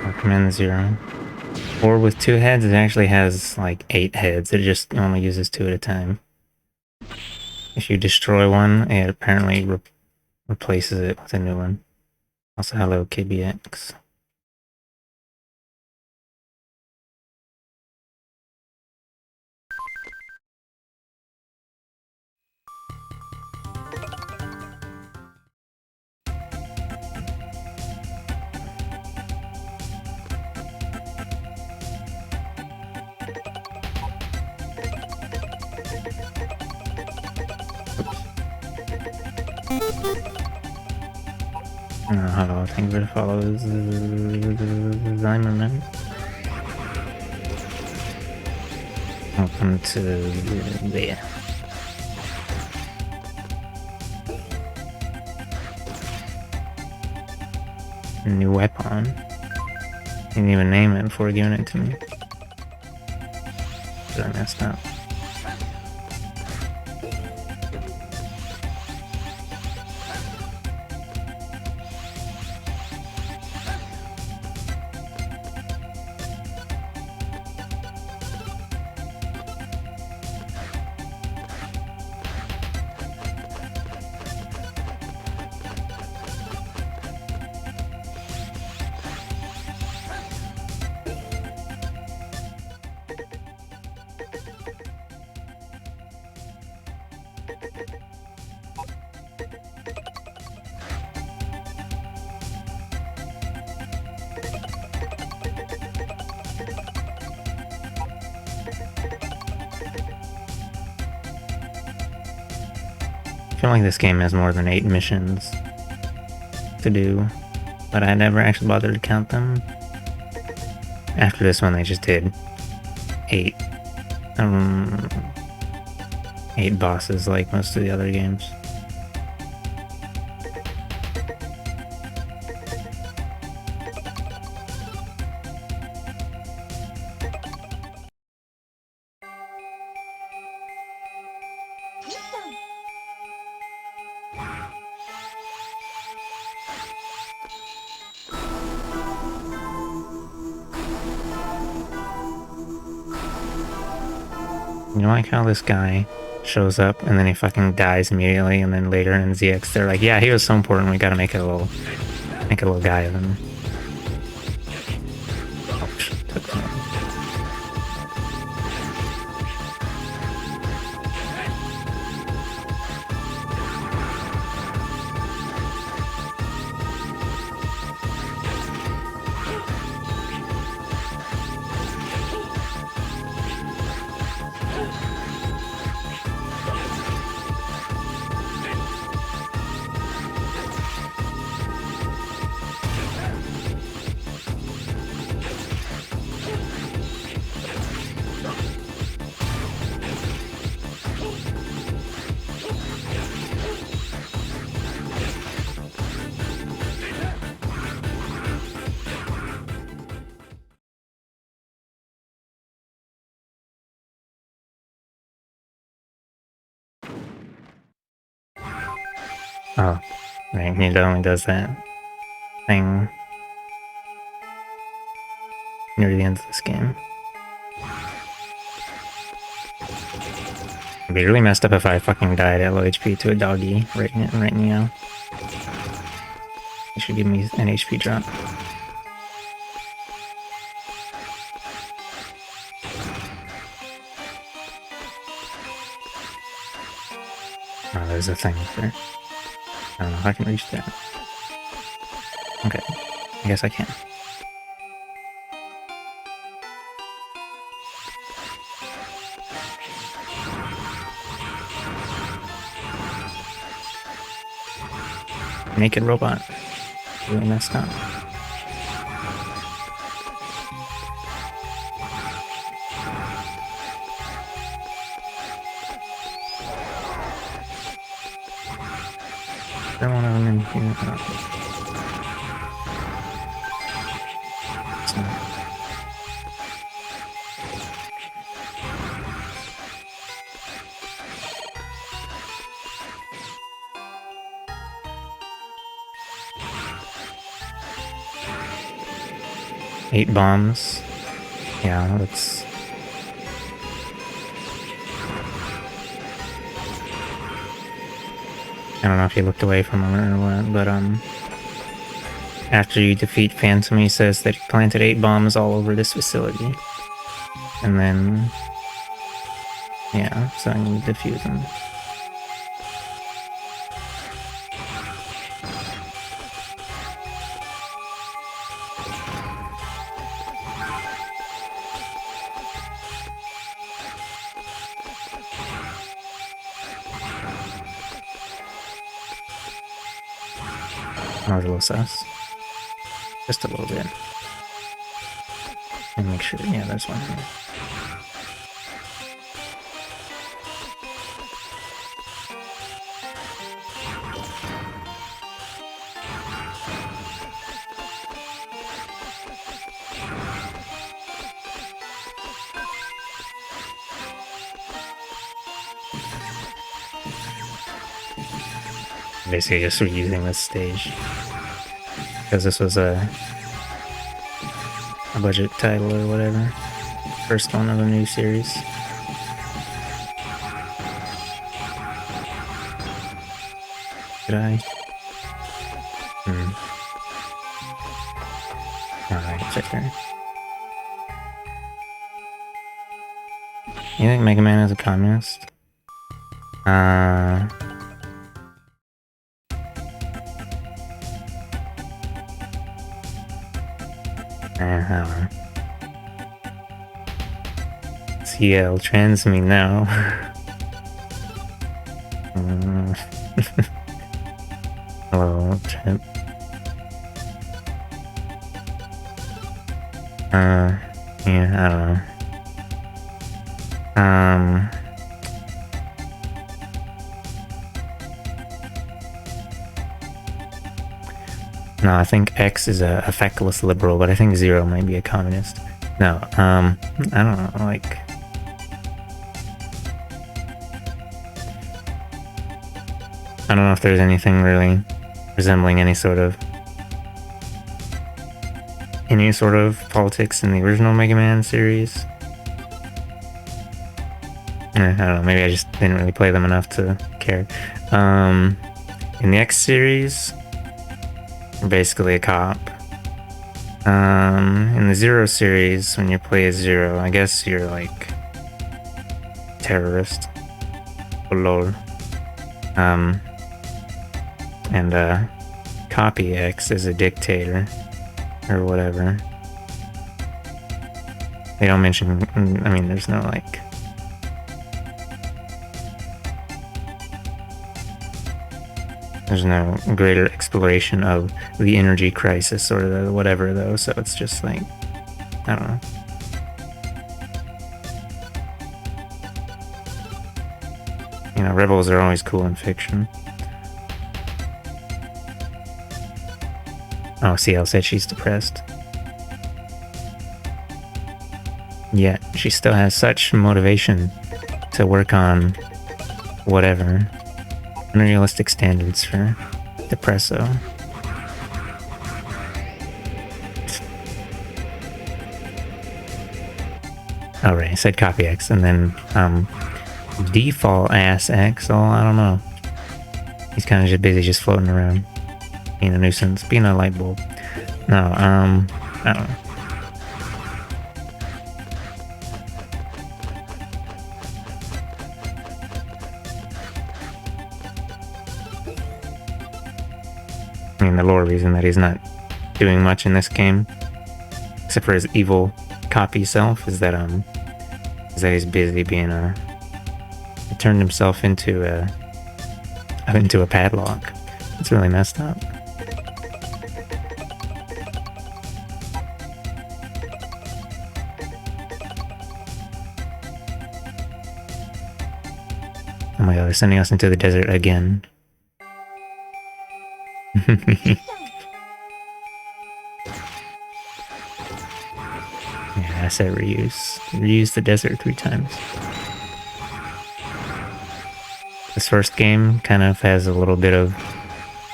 Recommend 0. Or with 2 heads, it actually has like 8 heads. It just only uses 2 at a time. If you destroy one, it apparently replaces it with a new one. Also, hello KBX. Hello, thank you for the follows. Zimmerman. Welcome to there. New weapon. Didn't even name it before giving it to me. But I messed up. I feel like this game has more than 8 missions to do, but I never actually bothered to count them. After this one, they just did 8 bosses like most of the other games. You like how this guy shows up and then he fucking dies immediately, and then later in ZX they're like, yeah, he was so important, we gotta make a little guy of him. took some. Oh, right, he only does that thing near the end of this game. It'd be really messed up if I fucking died at low HP to a doggy right now. It should give me an HP drop. Oh, there's a thing up there. I don't know if I can reach that. Okay, I guess I can. Naked robot. Really messed up. There one of them in here. It's not. 8 bombs. Yeah, that's... I don't know if he looked away from him or what, but after you defeat Phantom, he says that he planted 8 bombs all over this facility. And then... yeah, so I need to defuse them. I was a little sus. Just a little bit. And make sure, yeah, there's one here. Basically just reusing this stage because this was a budget title or whatever, first one of a new series. Did I? Alright, check there. You think Mega Man is a communist? I don't know. CL trans me now. Hello, Chip. Yeah, I don't know. No, I think X is a feckless liberal, but I think Zero might be a communist. No, I don't know, like... I don't know if there's anything really resembling any sort of politics in the original Mega Man series. I don't know, maybe I just didn't really play them enough to care. In the X series, you're basically a cop In the Zero series, when you play as Zero, I guess you're like terrorist. Oh, lol. And Copy X is a dictator or whatever. They don't mention. I mean, there's no like. There's no greater exploration of the energy crisis or the whatever, though, so it's just like, I don't know. You know, rebels are always cool in fiction. Oh, CL said she's depressed. Yet, she still has such motivation to work on whatever. Unrealistic standards for Depresso. Oh, right, I said copy X, and then, default ass X, oh, I don't know. He's kind of just busy just floating around. Being a nuisance, being a light bulb. No, I don't know. I mean, the lore reason that he's not doing much in this game, except for his evil copy self, is that he's busy being he turned himself into a padlock. It's really messed up. Oh my god, they're sending us into the desert again. Yeah, I said reuse. Reuse the desert 3 times. This first game kind of has a little bit of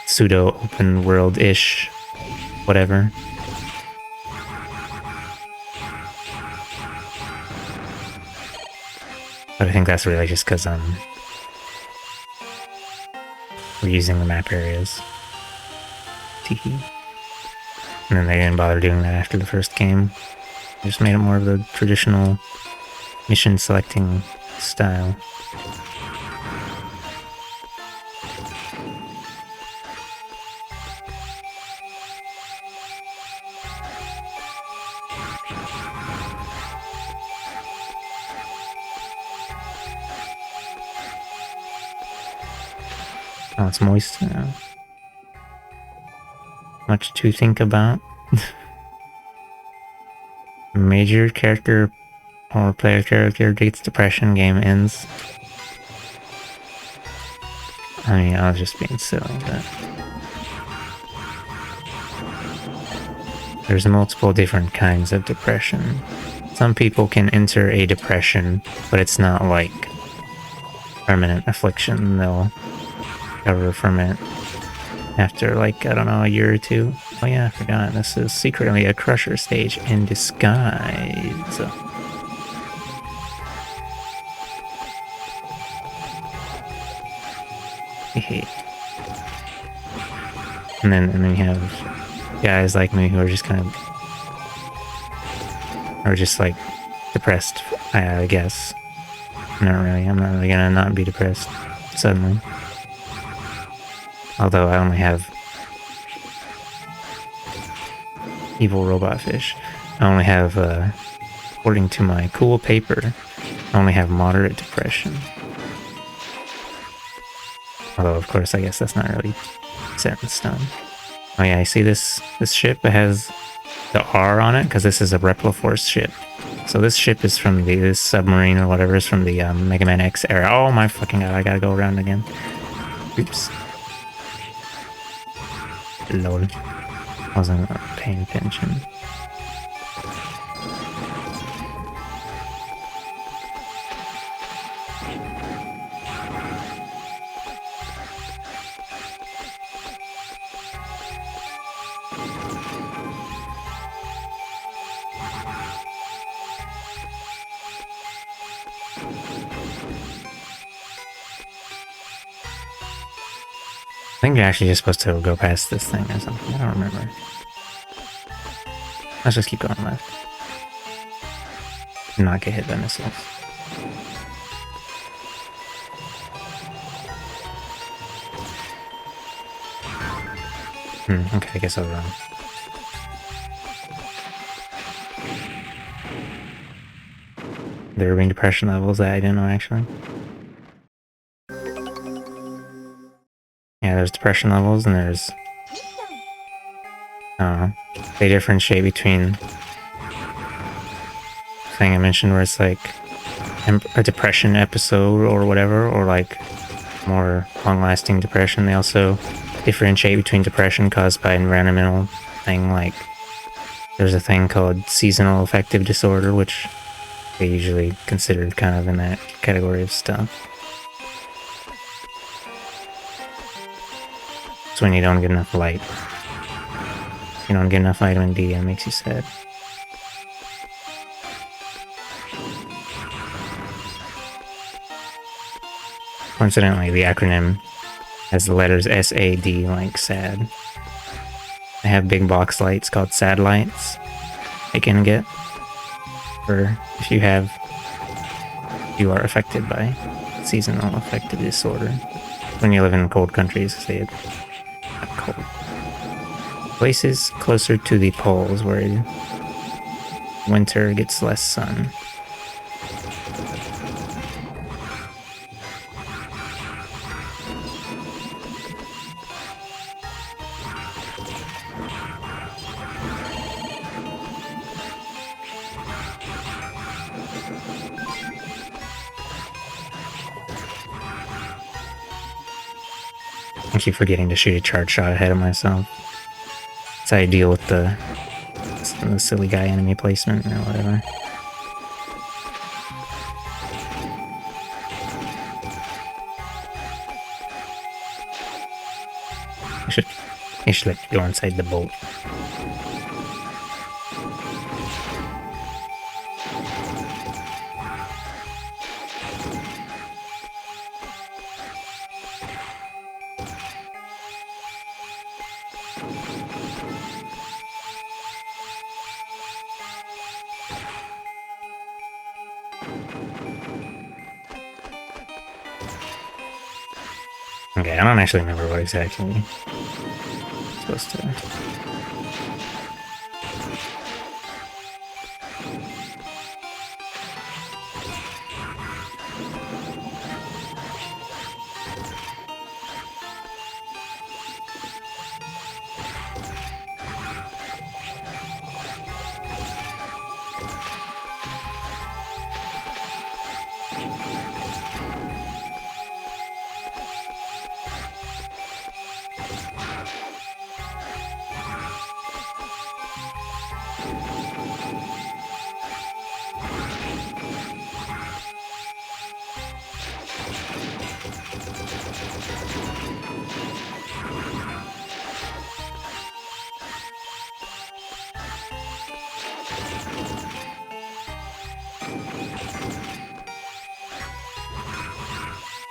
pseudo open world-ish whatever. But I think that's really just because we're using the map areas. Teehee. And then they didn't bother doing that after the first game. They just made it more of the traditional mission selecting style. Oh, it's moist now. Much to think about. Major character or player character gets depression, game ends. I mean, I was just being silly, but there's multiple different kinds of depression. Some people can enter a depression, but it's not like permanent affliction. They'll recover from it after, like, I don't know, a year or 2. Oh yeah, I forgot. This is secretly a crusher stage in disguise. And then you have guys like me who are just kind of, or just like depressed, I guess. Not really. I'm not really gonna not be depressed suddenly. Although I only have evil robot fish. I only have, according to my cool paper, I only have moderate depression. Although, of course, I guess that's not really set in stone. Oh yeah, I see this ship. It has the R on it because this is a Repliforce ship. So this ship is from this submarine or whatever is from the Mega Man X era. Oh my fucking god, I gotta go around again. Oops. Lol. Wasn't paying attention. I think you're actually just supposed to go past this thing or something. I don't remember. Let's just keep going left. And not get hit by missiles. Okay, I guess I'll run. There are ring depression levels that I didn't know actually. Yeah, there's depression levels and there's... they differentiate between thing I mentioned where it's like a depression episode or whatever, or like more long-lasting depression. They also differentiate between depression caused by environmental thing, like there's a thing called seasonal affective disorder, which they usually considered kind of in that category of stuff. It's when you don't get enough light. You don't get enough vitamin D and it makes you sad. Coincidentally, the acronym has the letters SAD, like sad. They have big box lights called SAD lights they can get for if you are affected by seasonal affective disorder. When you live in cold countries, they have cold. Places closer to the poles where winter gets less sun. I keep forgetting to shoot a charge shot ahead of myself. That's how I deal with the silly guy enemy placement or whatever. You should let you go inside the boat. Okay, I don't actually remember what exactly I'm supposed to...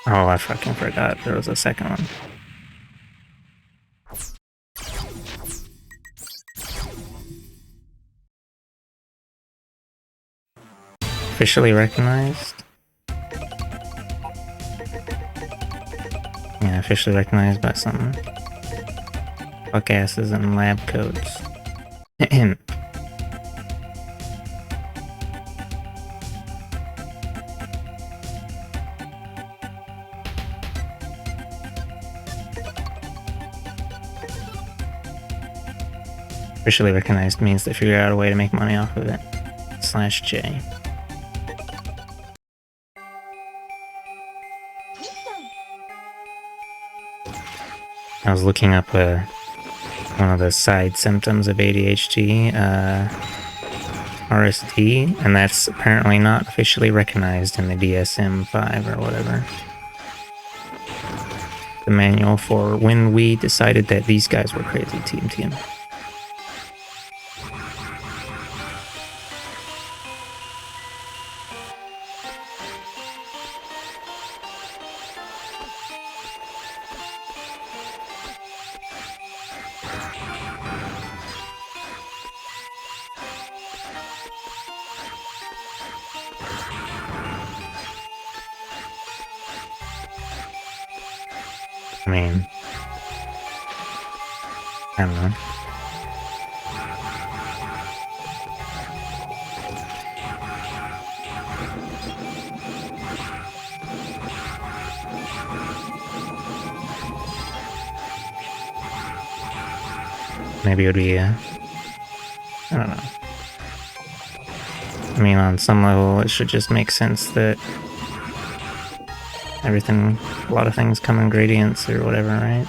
Oh, I fucking forgot there was a second one. Officially recognized? Yeah, officially recognized by some fuck asses in lab coats. Officially recognized means they figure out a way to make money off of it. /J. I was looking up one of the side symptoms of ADHD, RSD, and that's apparently not officially recognized in the DSM-5 or whatever. The manual for when we decided that these guys were crazy, TM. I mean, I don't know. Maybe it would be, I don't know. I mean, on some level, it should just make sense that everything, a lot of things come in gradients or whatever, right?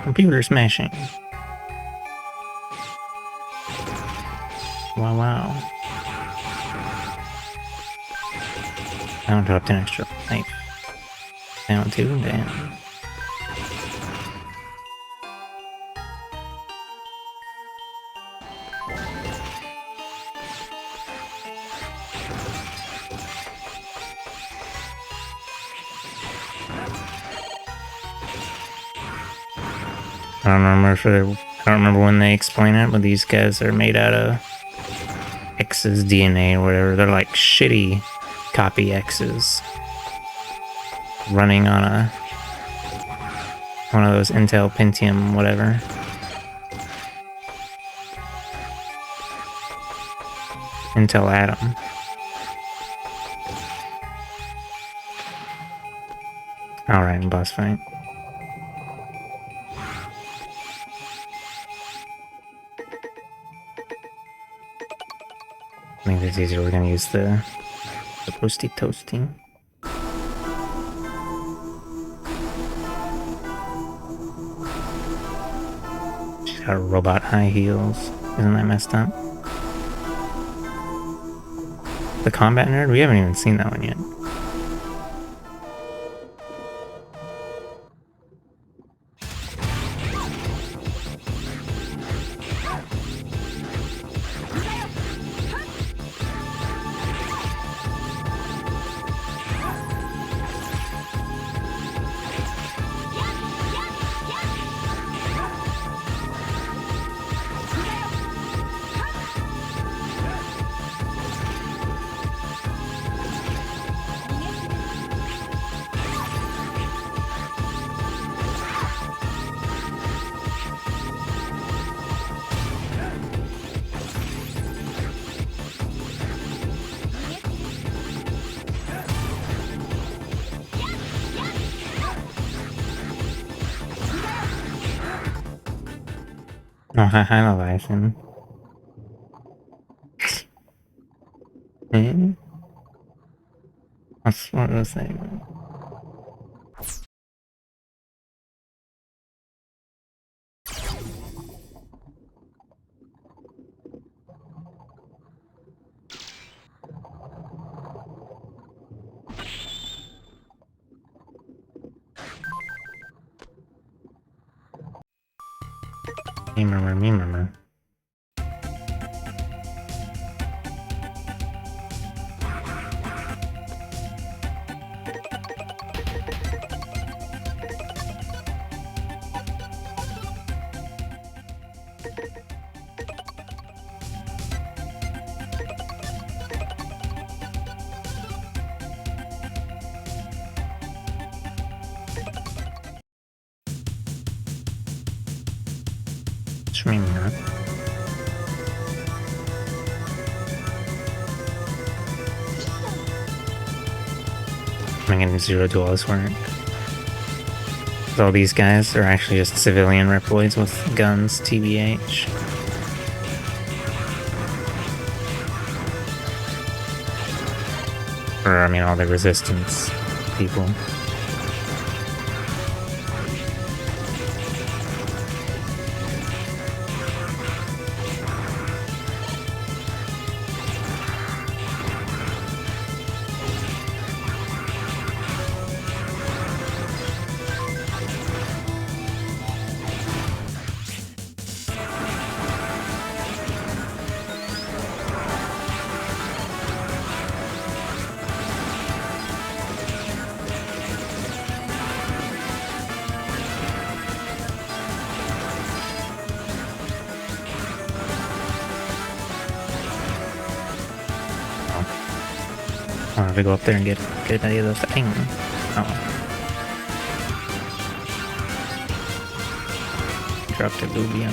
Computer smashing. Wow, wow. Down dropped an extra life. Down 2, damn. I don't remember when they explain it, but these guys are made out of X's DNA or whatever. They're like shitty copy X's running on one of those Intel Pentium whatever. Intel Atom. Alright, boss fight. I think it's easier. We're gonna use the roasty toasty. She's got robot high heels. Isn't that messed up? The combat nerd? We haven't even seen that one yet. Oh, hi, Leviathan. Eh? What was that? Me remember. Which maybe not. Making zero duels work. So all these guys are actually just civilian Reploids with guns, TBH. Or, I mean, all the resistance people. I want to go up there and get a good idea of the thing. Oh. Dropped a booby on.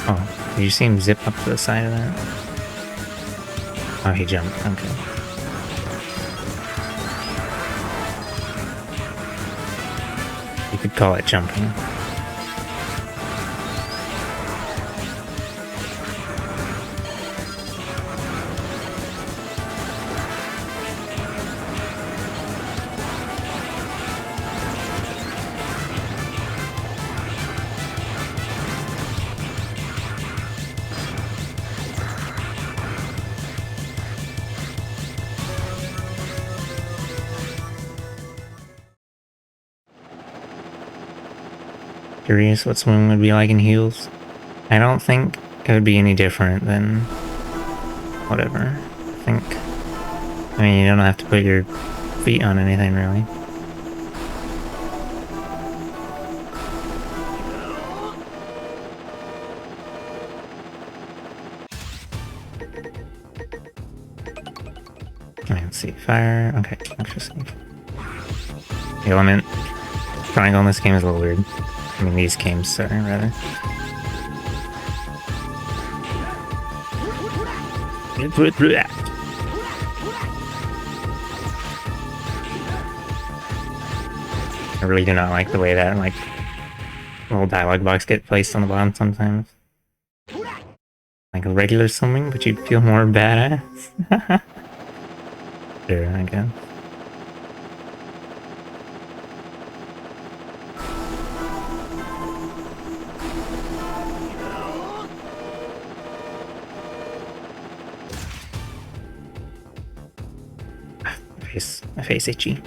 Oh, did you see him zip up to the side of that? Oh, he jumped. Okay. You could call it jumping. Curious what swimming would be like in heels. I don't think it would be any different than whatever. I mean, you don't have to put your feet on anything really. Let's see, fire. Okay, interesting. The element triangle in this game is a little weird. I mean, these games, sorry, rather. I really do not like the way that, like, little dialogue box get placed on the bottom sometimes. Like a regular swimming, but you feel more badass. Sure, I guess. My face itchy.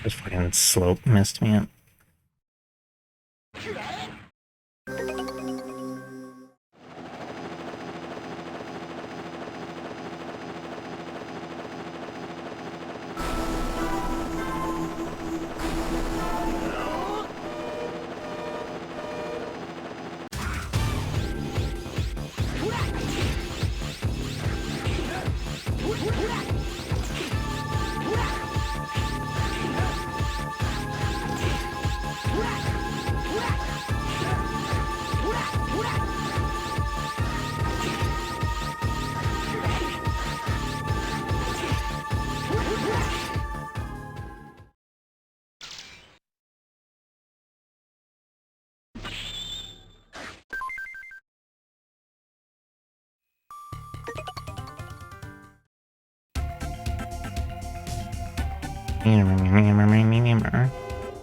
This fucking slope messed me up.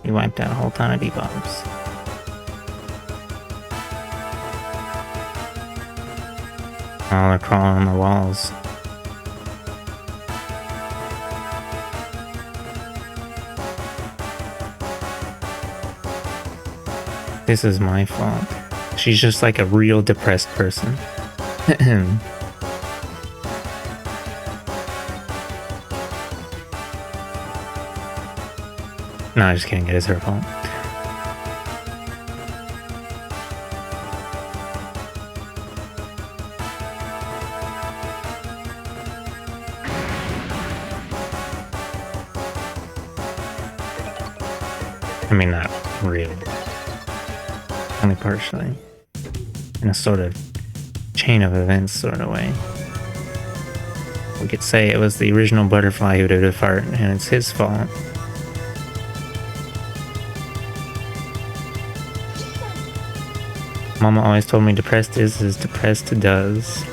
You wiped out a whole ton of debuffs. Oh, they're crawling on the walls. This is my fault. She's just like a real depressed person. No, just kidding. It is her fault. I mean, not really. Only partially. In a sort of chain of events sort of way. We could say it was the original butterfly who did a fart, and it's his fault. Mama always told me depressed is as depressed does.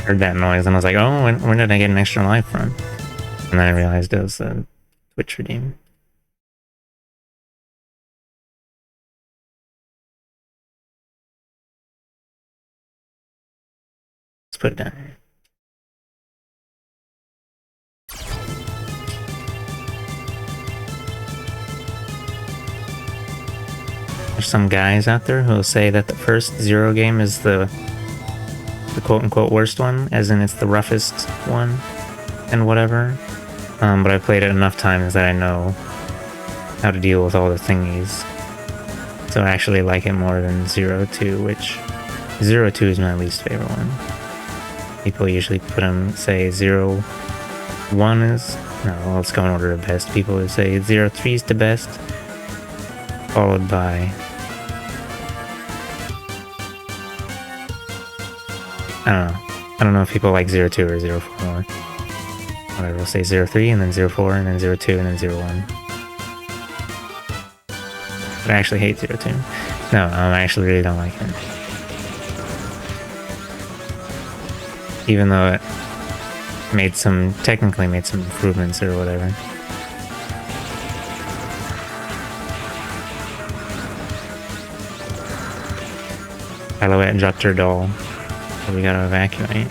Heard that noise and I was like, oh, when did I get an extra life from? And then I realized it was a Twitch redeem. Let's put it down here. There's some guys out there who will say that the first Zero game is the quote-unquote worst one, as in it's the roughest one and whatever. But I've played it enough times that I know how to deal with all the thingies. So I actually like it more than 0-2, which 0-2 is my least favorite one. People usually put them, say 0-1 is... No, let's go in order of best. People would say 0-3 is the best, followed by... I don't know if people like 0-2 or 0-4 more. Whatever, we'll say 0-3 and then 0-4 and then 0-2 and then 0-1. But I actually hate 0-2. No, I actually really don't like it. Even though it technically made some improvements or whatever. Alouette dropped her doll. So we gotta evacuate.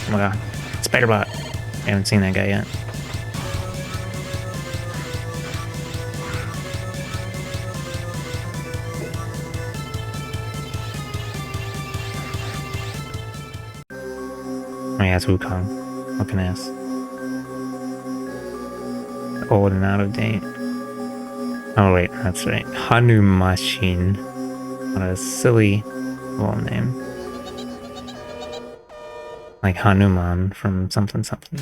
Oh my god. Spiderbot. I haven't seen that guy yet. Oh yeah, it's Wukong. Fucking ass. Old and out of date. Oh wait, that's right. Hanumashin. What a silly little name. Like Hanuman from something something.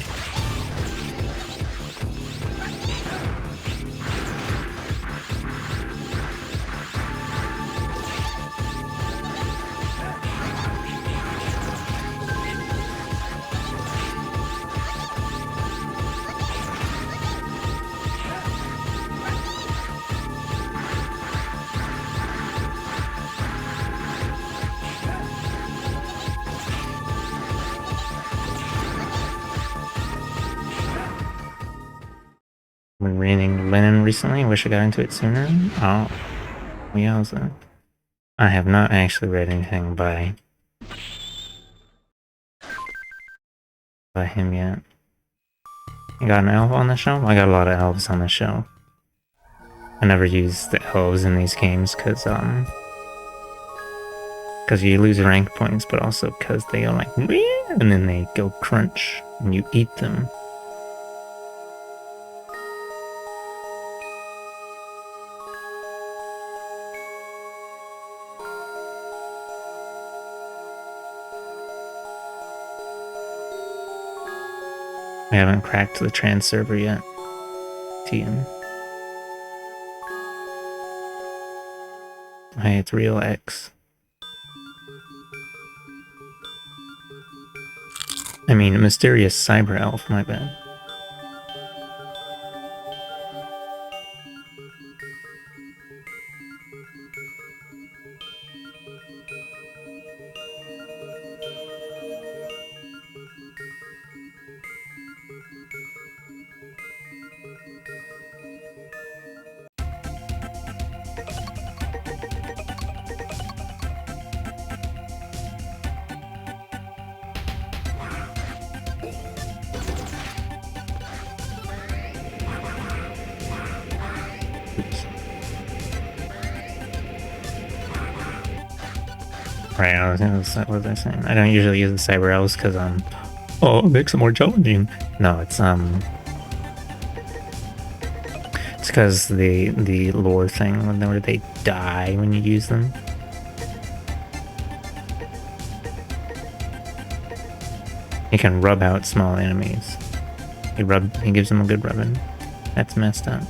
Been reading Lennon recently. Wish I got into it sooner. Oh, yowza. I have not actually read anything by him yet. You got an elf on the show? I got a lot of elves on the show. I never use the elves in these games because you lose rank points, but also because they go like, and then they go crunch and you eat them. I haven't cracked the trans server yet. TM. Hey, it's real X. I mean, mysterious cyber elf, my bad. Right, what was I saying? I don't usually use the cyber elves because oh, it makes it more challenging. No, it's because the lore thing where they die when you use them. He can rub out small enemies. He gives them a good rubbing. That's messed up.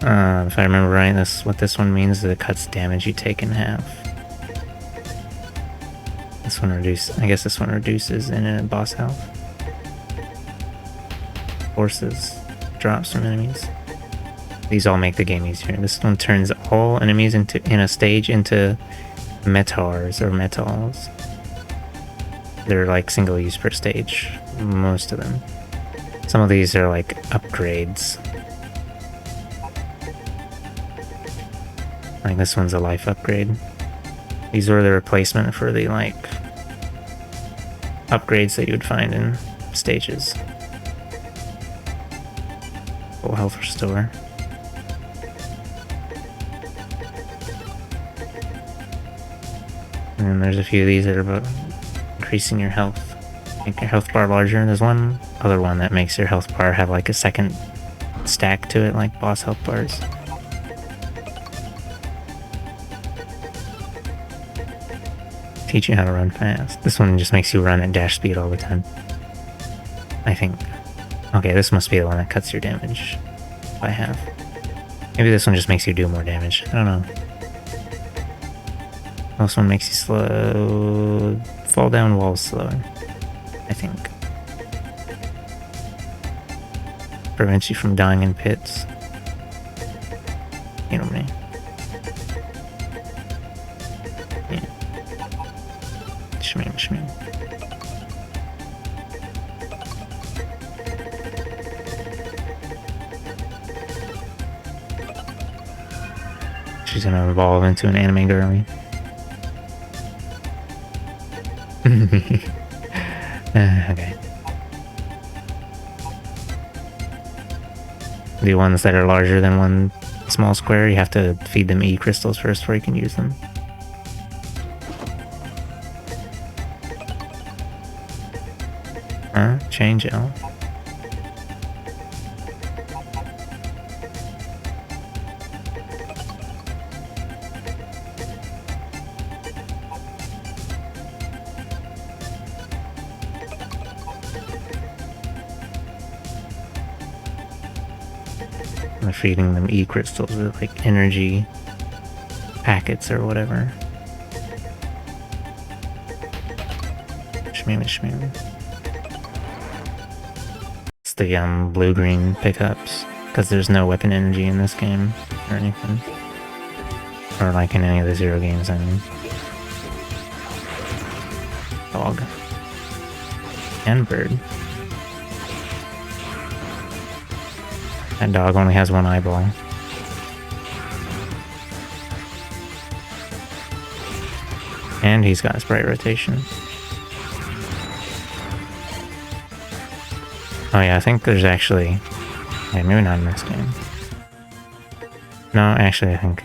If I remember right, what this one means is it cuts damage you take in half. I guess this one reduces in a boss health. Forces drops from enemies. These all make the game easier. This one turns all enemies in a stage into metars or metals. They're like single use per stage, most of them. Some of these are like upgrades. Like this one's a life upgrade. These are the replacement for the like upgrades that you would find in stages. Full health restore. And then there's a few of these that are about increasing your health. Make your health bar larger. There's one other one that makes your health bar have like a second stack to it, like boss health bars. Teach you how to run fast. This one just makes you run at dash speed all the time. I think. Okay, this must be the one that cuts your damage by half. Maybe this one just makes you do more damage. I don't know. This one makes you fall down walls slower, I think. Prevents you from dying in pits. You know what I mean? Yeah. Shmeem. She's gonna evolve into an anime girly. Okay. The ones that are larger than one small square, you have to feed them E crystals first before you can use them. Change L. They're feeding them E crystals with like energy packets or whatever. Shmeem. It's the blue-green pickups, because there's no weapon energy in this game or anything. Or like in any of the Zero games, I mean. Dog. And bird. That dog only has one eyeball. And he's got sprite rotation. Oh yeah, I think there's actually... Okay, maybe not in this game. No, actually I think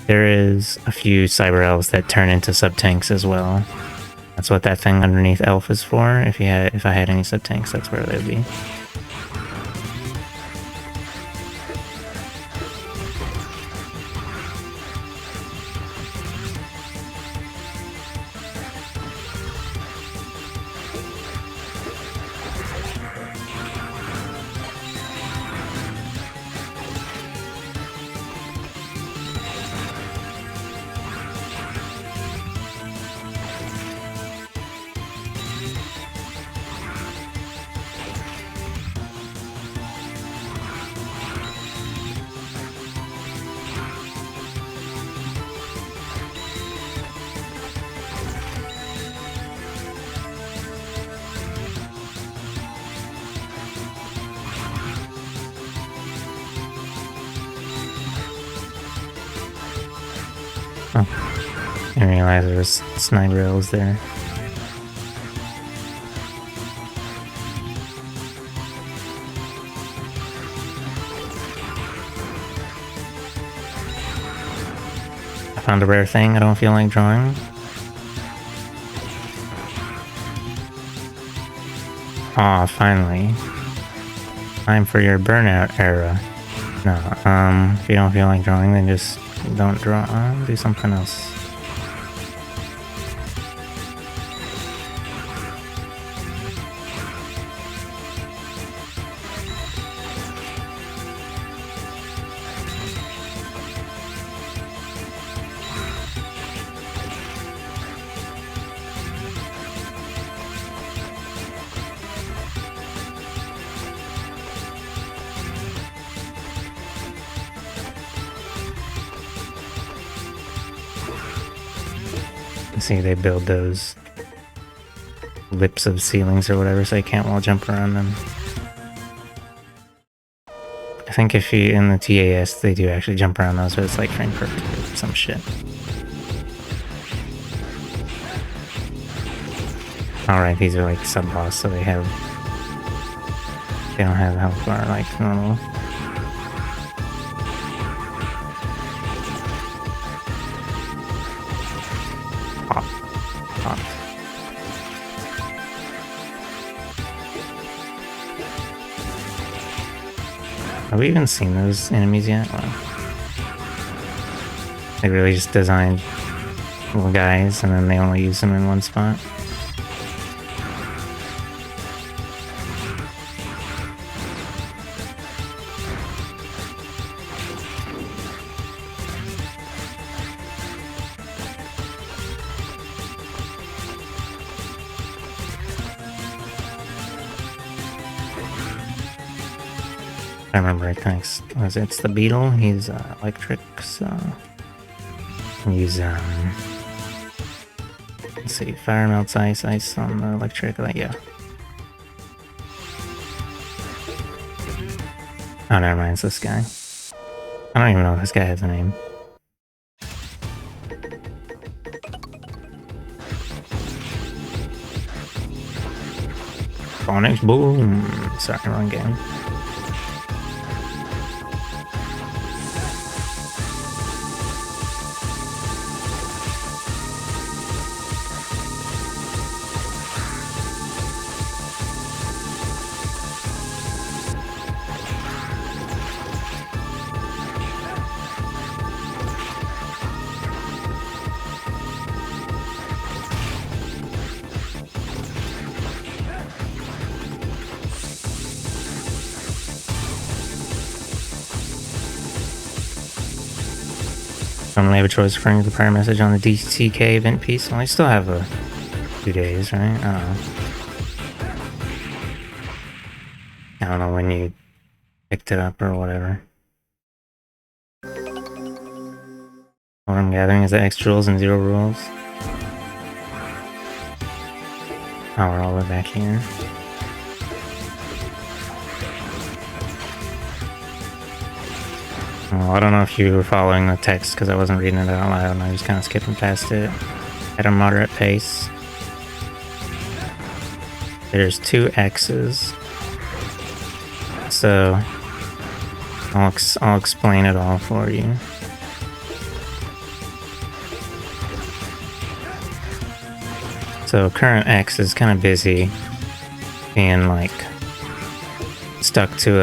there is a few cyber elves that turn into sub-tanks as well. That's what that thing underneath elf is for. If I had any sub-tanks, that's where they would be. Oh, I didn't realize there was sniper elves there. I found a rare thing I don't feel like drawing. Aw, finally. Time for your burnout era. No, if you don't feel like drawing, then just don't draw. Do something else. See, they build those lips of ceilings or whatever, so you can't wall jump around them. I think if you in the TAS they do actually jump around those, but it's like frame perfect or some shit. Alright, these are like sub boss, so they don't have health bar like normal. Have we even seen those enemies yet? Wow. They really just designed little guys and then they only use them in one spot. I remember it thanks. It's the beetle, he's electric, so use let's see, fire melts ice, ice on the electric, like yeah. Oh never mind, it's this guy. I don't even know if this guy has a name. Phonics boom! Sorry, wrong game. I only have a choice referring to the prior message on the DTK event piece. Well, I still have a few days, right? I don't know when you picked it up or whatever. What I'm gathering is the X rules and 0 rules. Oh, we're all the way back here. Well, I don't know if you were following the text because I wasn't reading it out loud and I was kind of skipping past it at a moderate pace. There's 2 X's. So I'll explain it all for you. So current X is kind of busy being like stuck to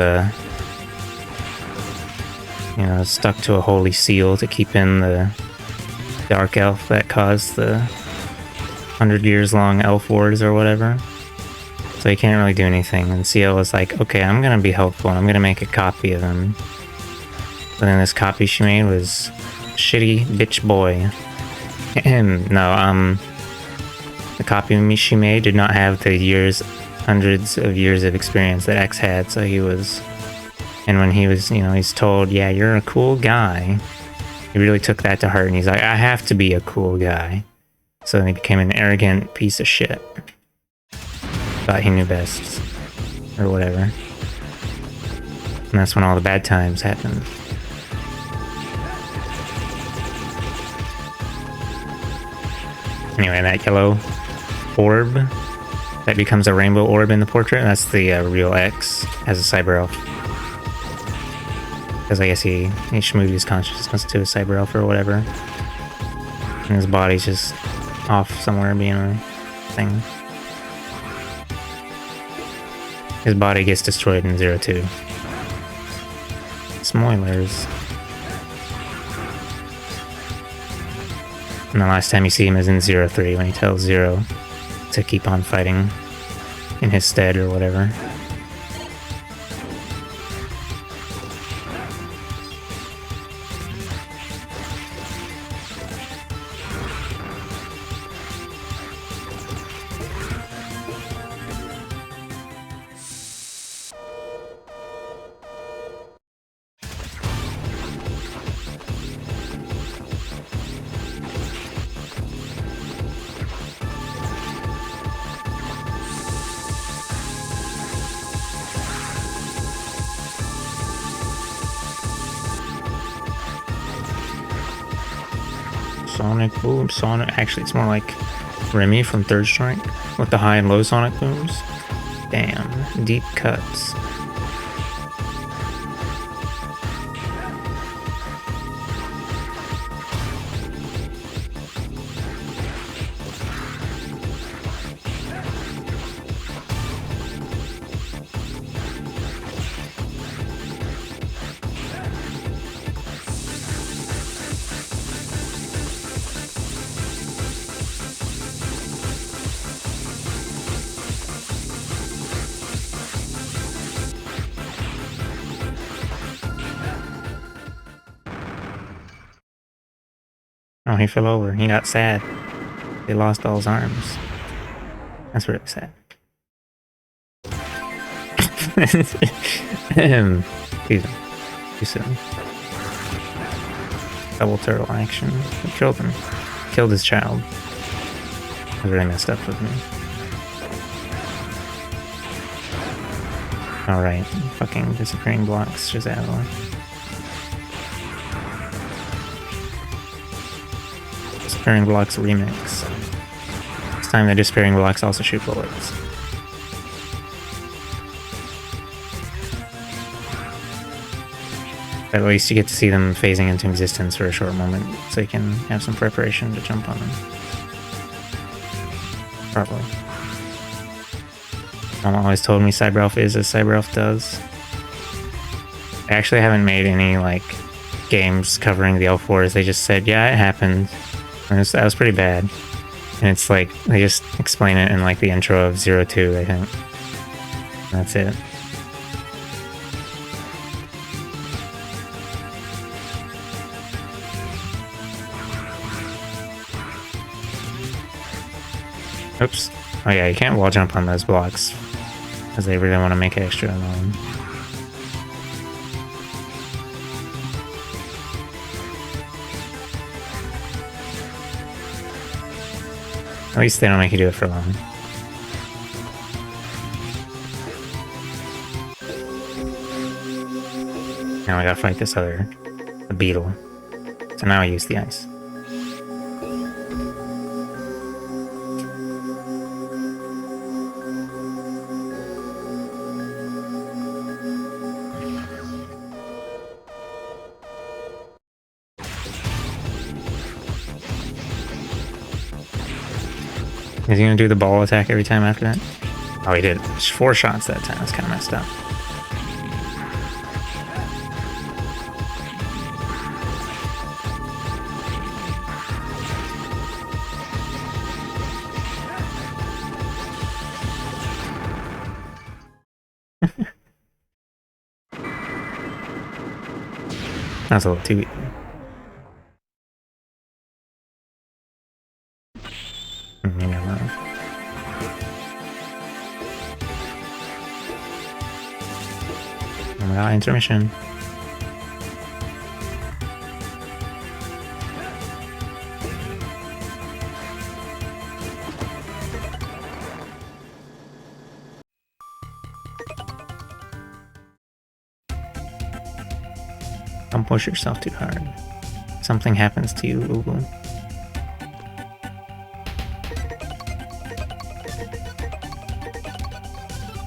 a holy seal to keep in the dark elf that caused the 100 years long elf wars or whatever. So he can't really do anything. And CL was like, okay, I'm gonna be helpful and I'm gonna make a copy of him. But then this copy she made was shitty bitch boy. And no, the copy she made did not have the hundreds of years of experience that X had, so he was... And when he was, he's told, yeah, you're a cool guy, he really took that to heart, and he's like, I have to be a cool guy. So then he became an arrogant piece of shit. Thought he knew best. Or whatever. And that's when all the bad times happened. Anyway, that yellow orb that becomes a rainbow orb in the portrait, that's the real X as a cyber elf. Because I guess he moved his consciousness to a cyber elf or whatever. And his body's just off somewhere being a thing. His body gets destroyed in 02. Spoilers. And the last time you see him is in 03 when he tells Zero to keep on fighting in his stead or whatever. Sonic boom, Sonic. Actually, it's more like Remy from Third Strike with the high and low Sonic booms. Damn, deep cuts. Oh, he fell over. He got sad. They lost all his arms. That's really sad. Too soon. Double turtle action. He killed him. Killed his child. That was really messed up with me. Alright. Fucking disappearing blocks. Just add on. Disappearing Blocks remix. This time the Disappearing Blocks also shoot bullets. But at least you get to see them phasing into existence for a short moment, so you can have some preparation to jump on them. Probably. Mom always told me Cyberelf is as Cyberelf does. I actually haven't made any, like, games covering the L4s. They just said, yeah, it happened. And that was pretty bad. And it's like, they just explain it in like the intro of 02, I think. That's it. Oops. Oh yeah, you can't wall jump on those blocks. Because they really want to make it extra annoying. At least they don't make you do it for long. Now I gotta fight this other, the beetle. So now I use the ice. Is he gonna do the ball attack every time after that? Oh, he did. 4 shots that time. That's kind of messed up. That's a little too easy. Oh my god, intermission. Don't push yourself too hard. Something happens to you, Ugu.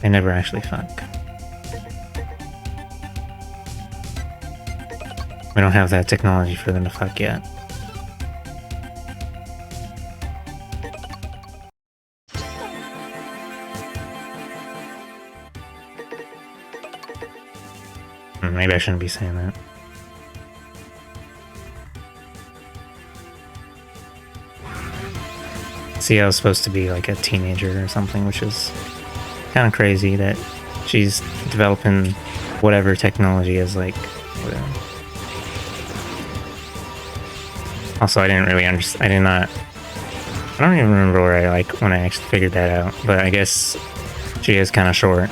They never actually fuck. We don't have that technology for them to fuck yet. Maybe I shouldn't be saying that. See, I was supposed to be like a teenager or something, which is kind of crazy that she's developing whatever technology is like. Whatever. Also, I didn't really understand. I don't even remember where when I actually figured that out. But I guess she is kind of short.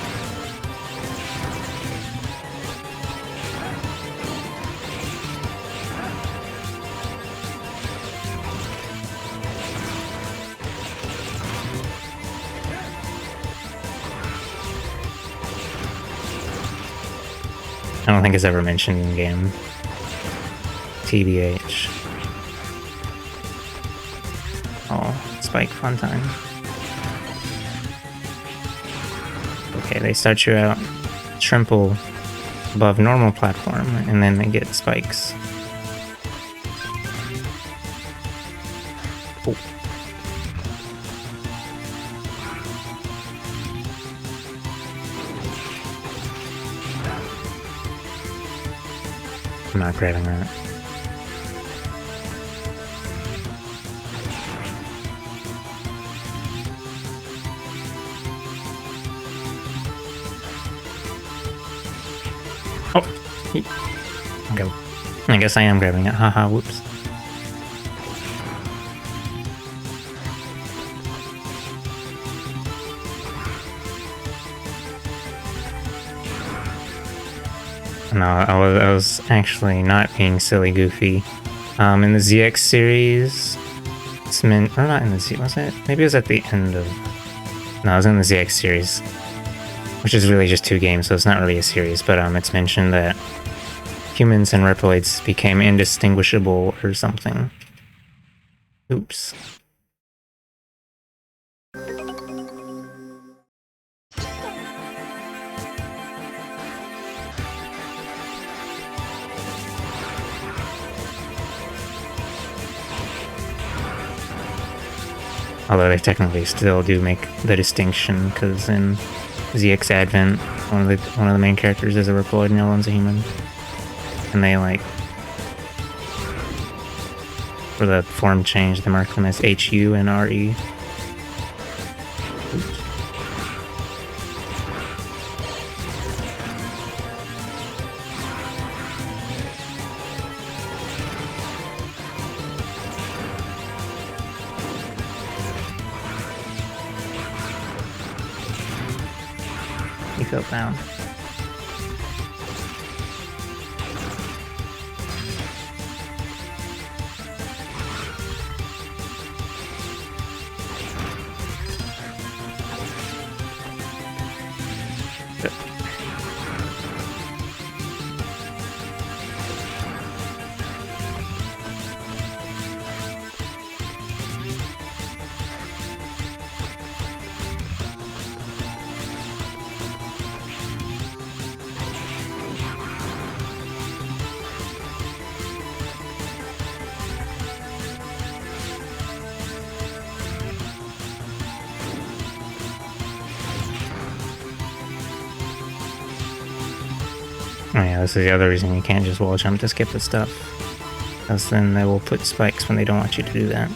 I don't think it's ever mentioned in game. TBH. Oh, Spike fun time. Okay, they start you out trimple above normal platform, and then they get spikes. Oh. I'm not grabbing that. Okay. I guess I am grabbing it. Haha, whoops. No, I was actually not being silly goofy. In the ZX series, it's meant, or not in the Z, was it? Maybe it was at the end of, no, it was in the ZX series, which is really just 2 games, so it's not really a series, but it's mentioned that humans and reploids became indistinguishable or something. Oops. Although they technically still do make the distinction, because in ZX Advent, one of the main characters is a reploid and the other one's a human. And they for the form change, they mark them as HU and RE. Oops. He fell down. Oh yeah, this is the other reason you can't just wall jump to skip the stuff. Because then they will put spikes when they don't want you to do that.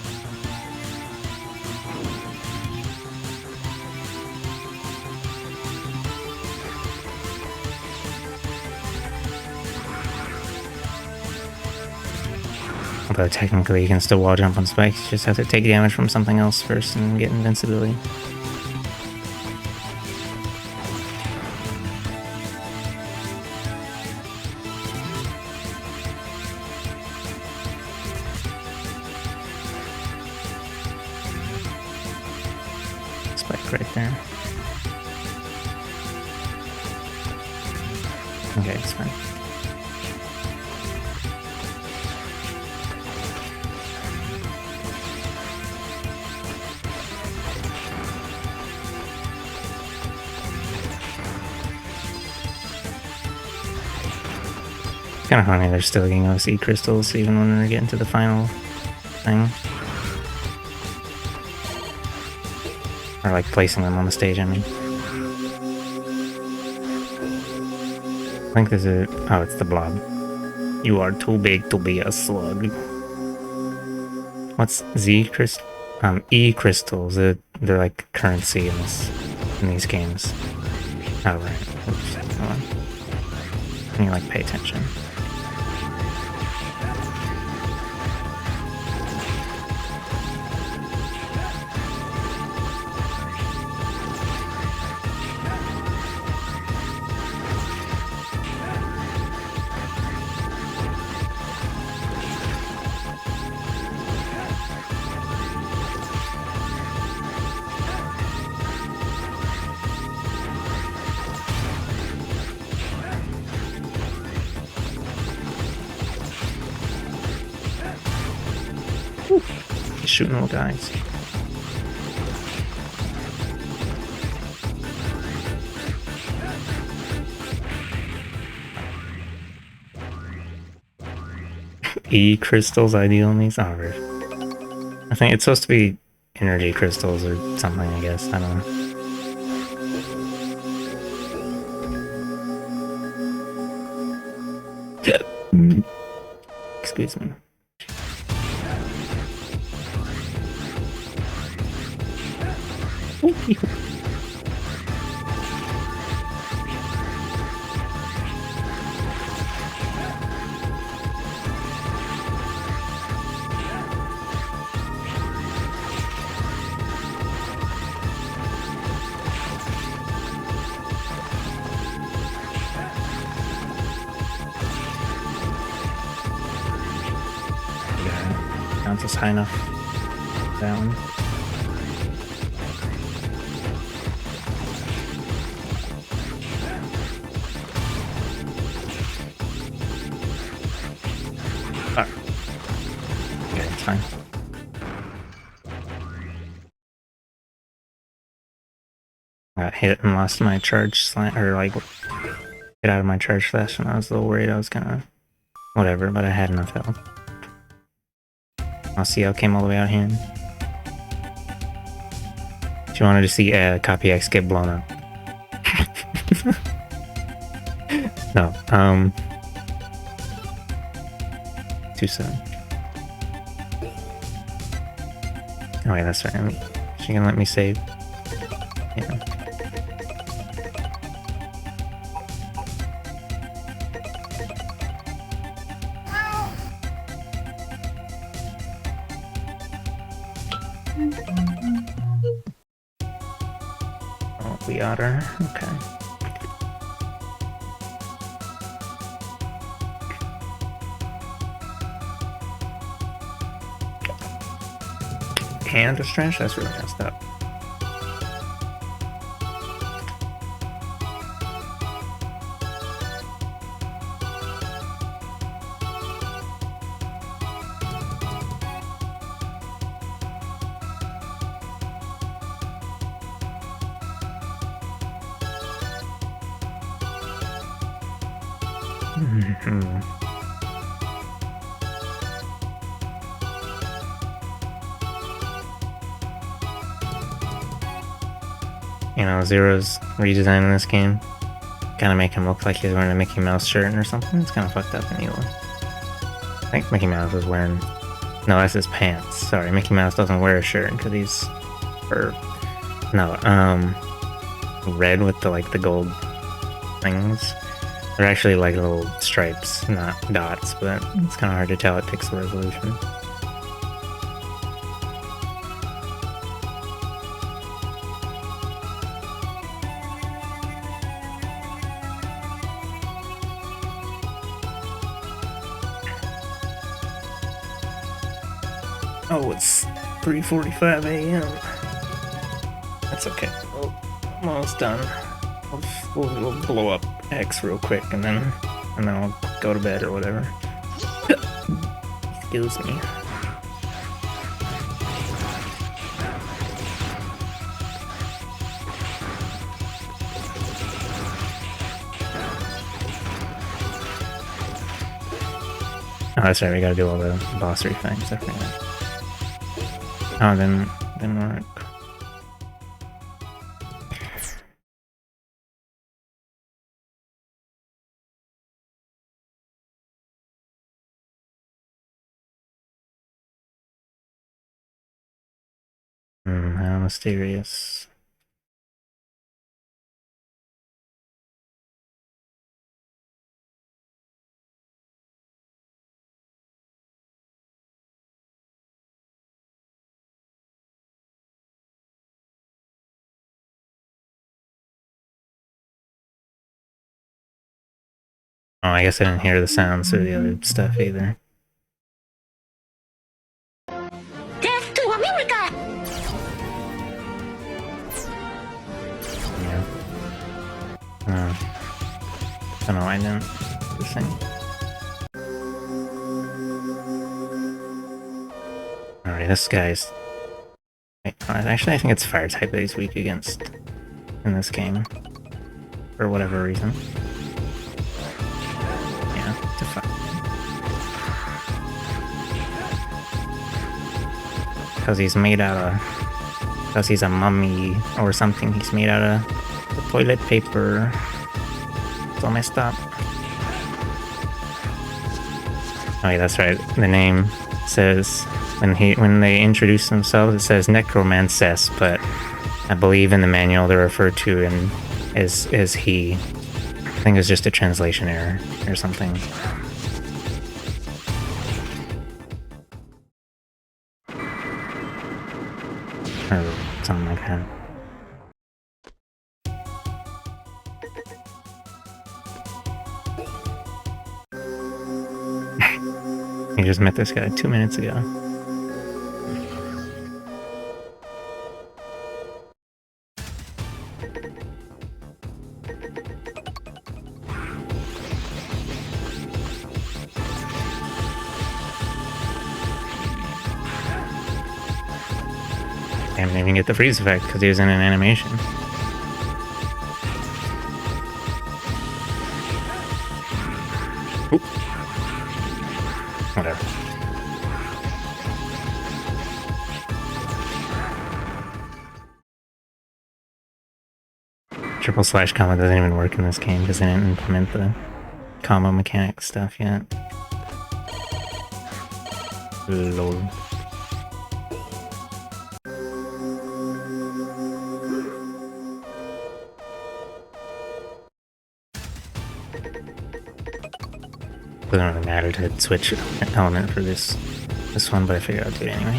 Although technically you can still wall jump on spikes, you just have to take damage from something else first and get invincibility. Spike right there. Okay, it's fine. Kind of funny they're still getting OC crystals even when they're getting to the final thing. Or like placing them on the stage, I mean. I think there's a... Oh, it's the blob. You are too big to be a slug. What's Z crystal? E crystals. They're like currency in these games. Oh right. Oops. Hold on. Can you like pay attention? He's shooting little guys. E crystals ideal in these? Oh, right. I think it's supposed to be energy crystals or something, I guess. I don't know. Excuse me. Yeah, bounces high enough. That one. Oh. Okay, it's fine. I got hit and lost my charge slant, or like get out of my charge flash, and I was a little worried I was gonna whatever, but I had enough health. I'll see how I came all the way out here. If you wanted to see Copy X get blown up. No, too soon. Oh wait, that's right. She gonna let me save? Yeah. Oh, we otter. Okay. And a stretch? That's really messed up. You know, Zero's redesign in this game. Kinda make him look like he's wearing a Mickey Mouse shirt or something. It's kinda fucked up in Eloy. I think Mickey Mouse is wearing... No, that's his pants. Sorry, Mickey Mouse doesn't wear a shirt because he's... Or... No, red with the, like, the gold things. They're actually like little stripes, not dots, but it's kinda hard to tell at pixel resolution. Oh, it's 3:45 a.m. That's okay. Well, I'm almost done. We'll blow up X real quick, and then I'll go to bed or whatever. Excuse me. Oh, that's right. We gotta do all the boss things. I forgot. Oh, then work. How mysterious. Oh, I guess I didn't hear the sounds or the other stuff either. Death to America! Yeah. Don't know why I didn't. This thing. Alright, this guy's... Wait, actually, I think it's fire type that he's weak against in this game. For whatever reason. Yeah, to fire. Because he's made out of... Because he's a mummy or something. He's made out of toilet paper. It's all messed up. Oh yeah, that's right. The name says... When they introduce themselves, it says necromances, but I believe in the manual they're referred to him as he. I think it's just a translation error or something. Or something like that. You just met this guy 2 minutes ago. I didn't even get the freeze effect because he was in an animation. Oop. Whatever. Triple slash combo doesn't even work in this game because they didn't implement the combo mechanic stuff yet. Lord. Doesn't really matter to switch element for this one, but I figured I'd do it anyway.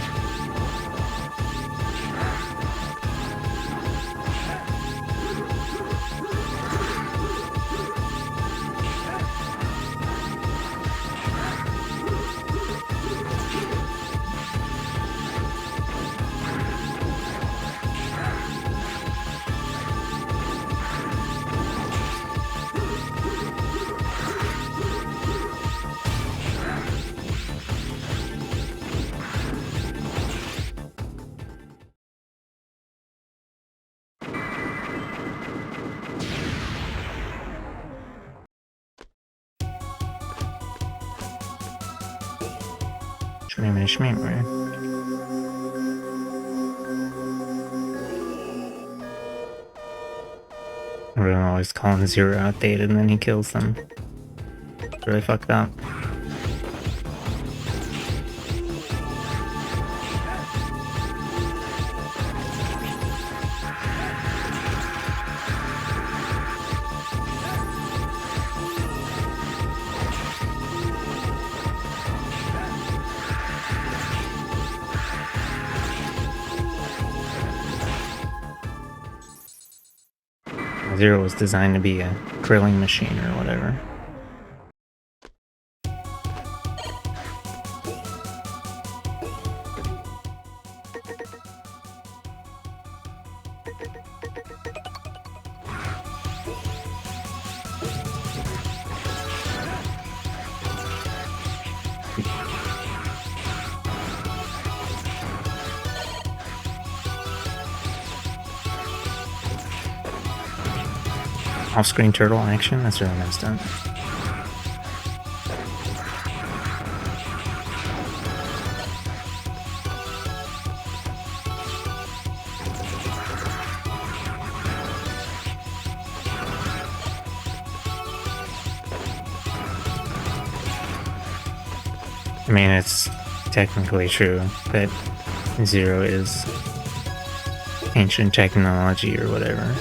Right? Everyone always calling Zero outdated and then he kills them. It's really fucked up. Zero was designed to be a grilling machine or whatever. Off-screen turtle action? That's really messed up. I mean, it's technically true that Zero is ancient technology or whatever.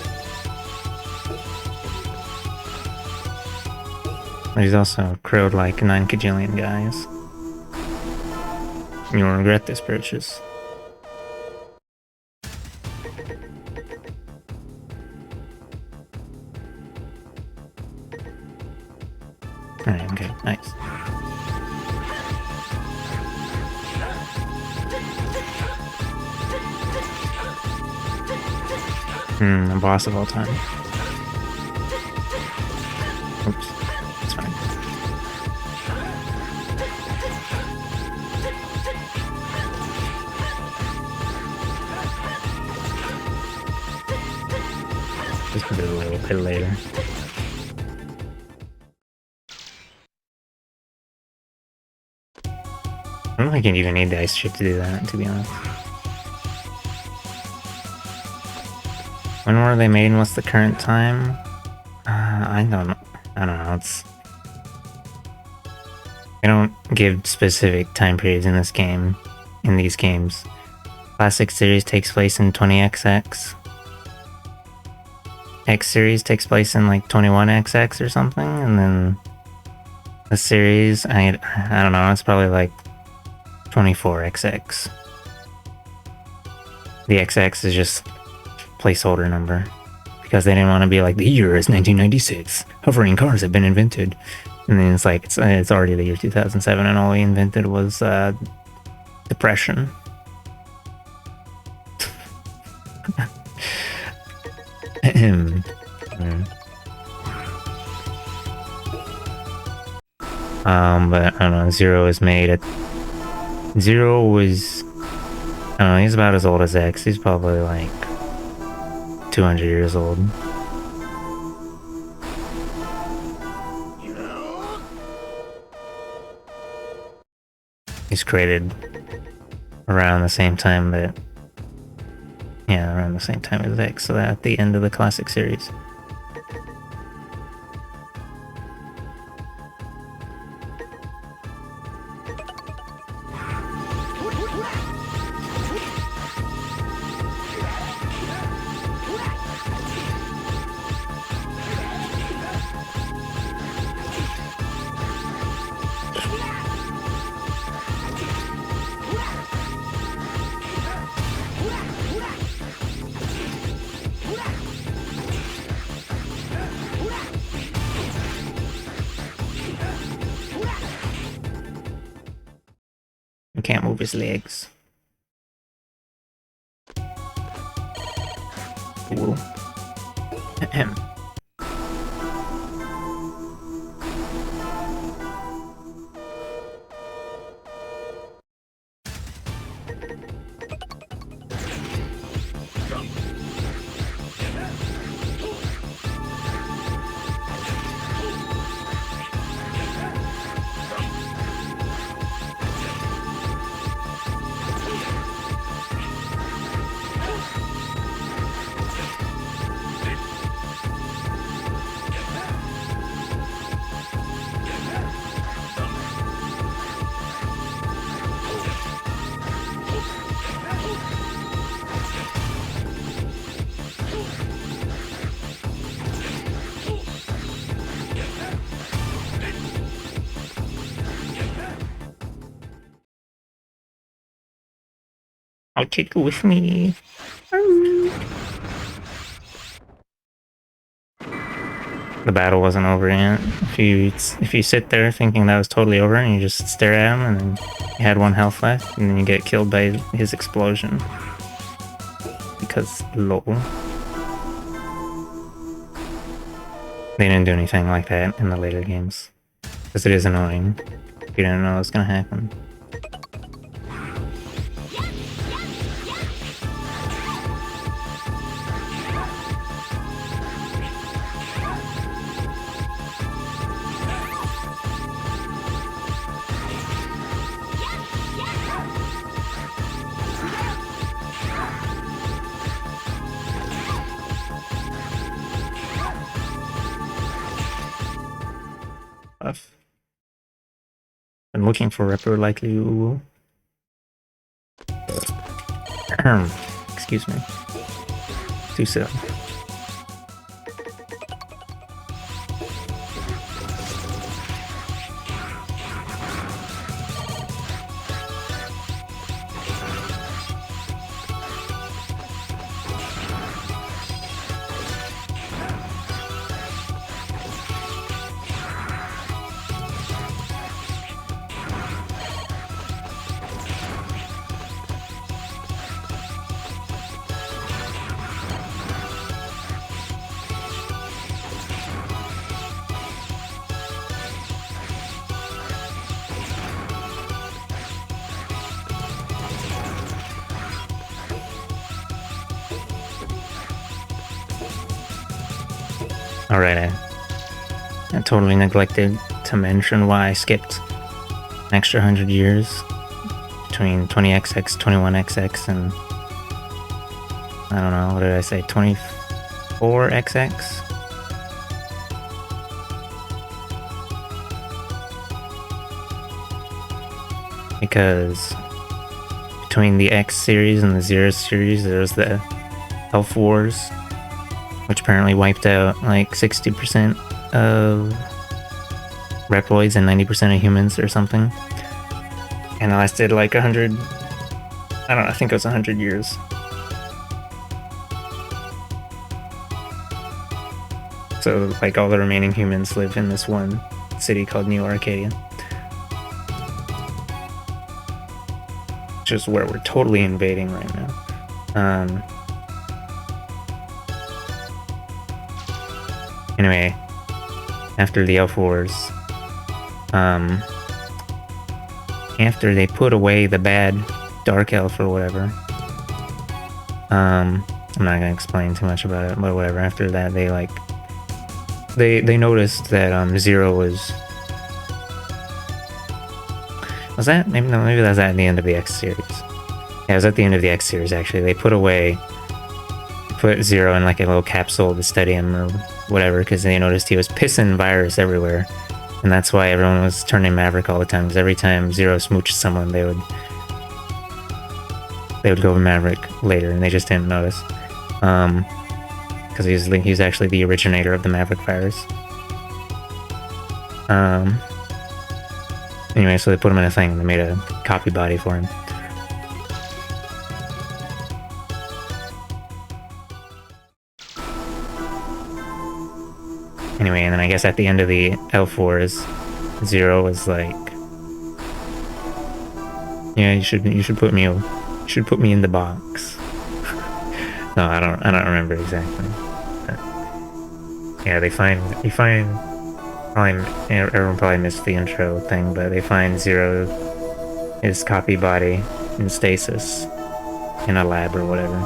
But he's also crowed like 9 kajillion guys. You'll regret this purchase. Alright, okay, nice. The boss of all time. Oops, it's fine. Just do it a little bit later. I don't think you even need the ice ship to do that, to be honest. When were they made and what's the current time? I don't know, they don't give specific time periods in this game, in these games. Classic series takes place in 20XX. X series takes place in like 21XX or something, and then the series, I don't know, it's probably like 24XX. The XX is just placeholder number because they didn't want to be like the year is 1996, hovering cars have been invented, and then it's like it's already the year 2007 and all we invented was depression. But I don't know, Zero was made at Zero was, I don't know, he's about as old as X. He's probably like 200 years old. He's created around the same time that, yeah, around the same time as X, so at the end of the classic series. Can't move his legs. Cool. Ahem. I'll take you with me. The battle wasn't over yet. If you sit there thinking that was totally over and you just stare at him and then you had 1 health left and then you get killed by his explosion. Because lol. They didn't do anything like that in the later games. Because it is annoying. You didn't know it was gonna happen. Been looking for Ripper likely. Excuse me. Too silly. Alright, I totally neglected to mention why I skipped an extra 100 years between 20XX, 21XX, and I don't know, what did I say, 24XX? Because between the X series and the Zero series, there's the Elf Wars, which apparently wiped out like 60% of Reploids and 90% of humans or something. And it lasted like 100, I don't know, I think it was 100 years. So like all the remaining humans live in this one city called New Arcadia. Which is where we're totally invading right now. Anyway, after the Elf Wars, after they put away the bad Dark Elf or whatever, I'm not gonna explain too much about it, but whatever, after that they like, they noticed that, Zero was that, maybe that was at the end of the X series. Yeah, it was at the end of the X series actually. They put Zero in like a little capsule to study him or whatever, because they noticed he was pissing virus everywhere, and that's why everyone was turning Maverick all the time, because every time Zero smooched someone, they would go Maverick later, and they just didn't notice, because he's actually the originator of the Maverick virus. Anyway, so they put him in a thing, and they made a copy body for him. Anyway, and then I guess at the end of the Elf Wars, Zero was like, "Yeah, you should put me in the box." No, I don't remember exactly. But yeah, everyone probably missed the intro thing, but they find Zero, his copy body, in stasis in a lab or whatever.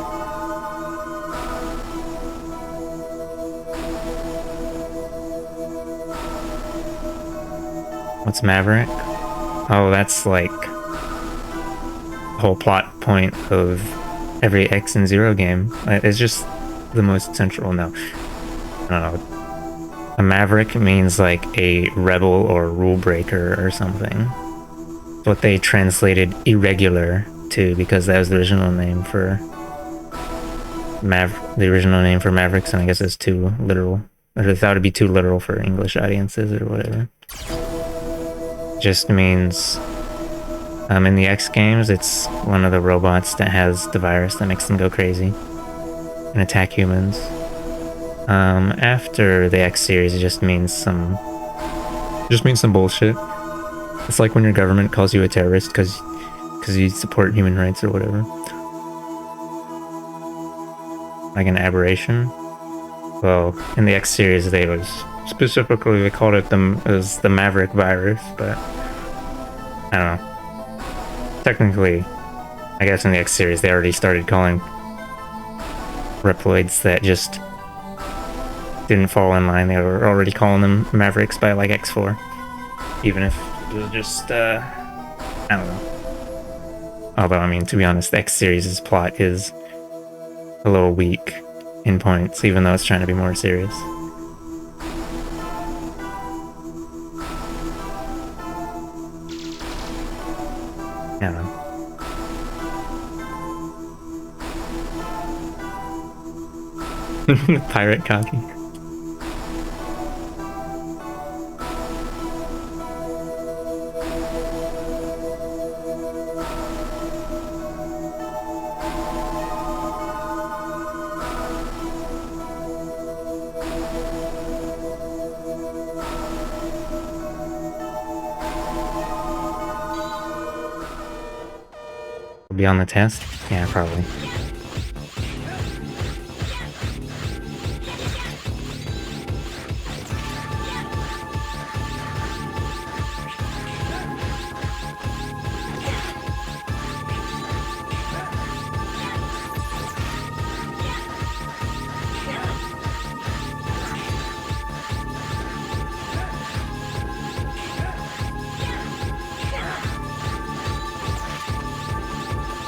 What's Maverick? Oh, that's like the whole plot point of every X and Zero game. It's just the most central. No, I don't know. A Maverick means like a rebel or rule breaker or something. What they translated irregular to, because that was the original name for Mavericks, and I guess it's too literal. Or they thought it'd be too literal for English audiences or whatever. Just means, in the X games, it's one of the robots that has the virus that makes them go crazy and attack humans. After the X series, it just means some bullshit. It's like when your government calls you a terrorist because you support human rights or whatever. Like an aberration. Well, in the X series, they called it the Maverick virus, but I don't know. Technically, I guess in the X series, they already started calling Reploids that just didn't fall in line. They were already calling them Mavericks by like X4, even if it was just I don't know. Although, I mean, to be honest, the X series' plot is a little weak in points, even though it's trying to be more serious. I don't know. Pirate copy. Be on the test? Yeah, probably.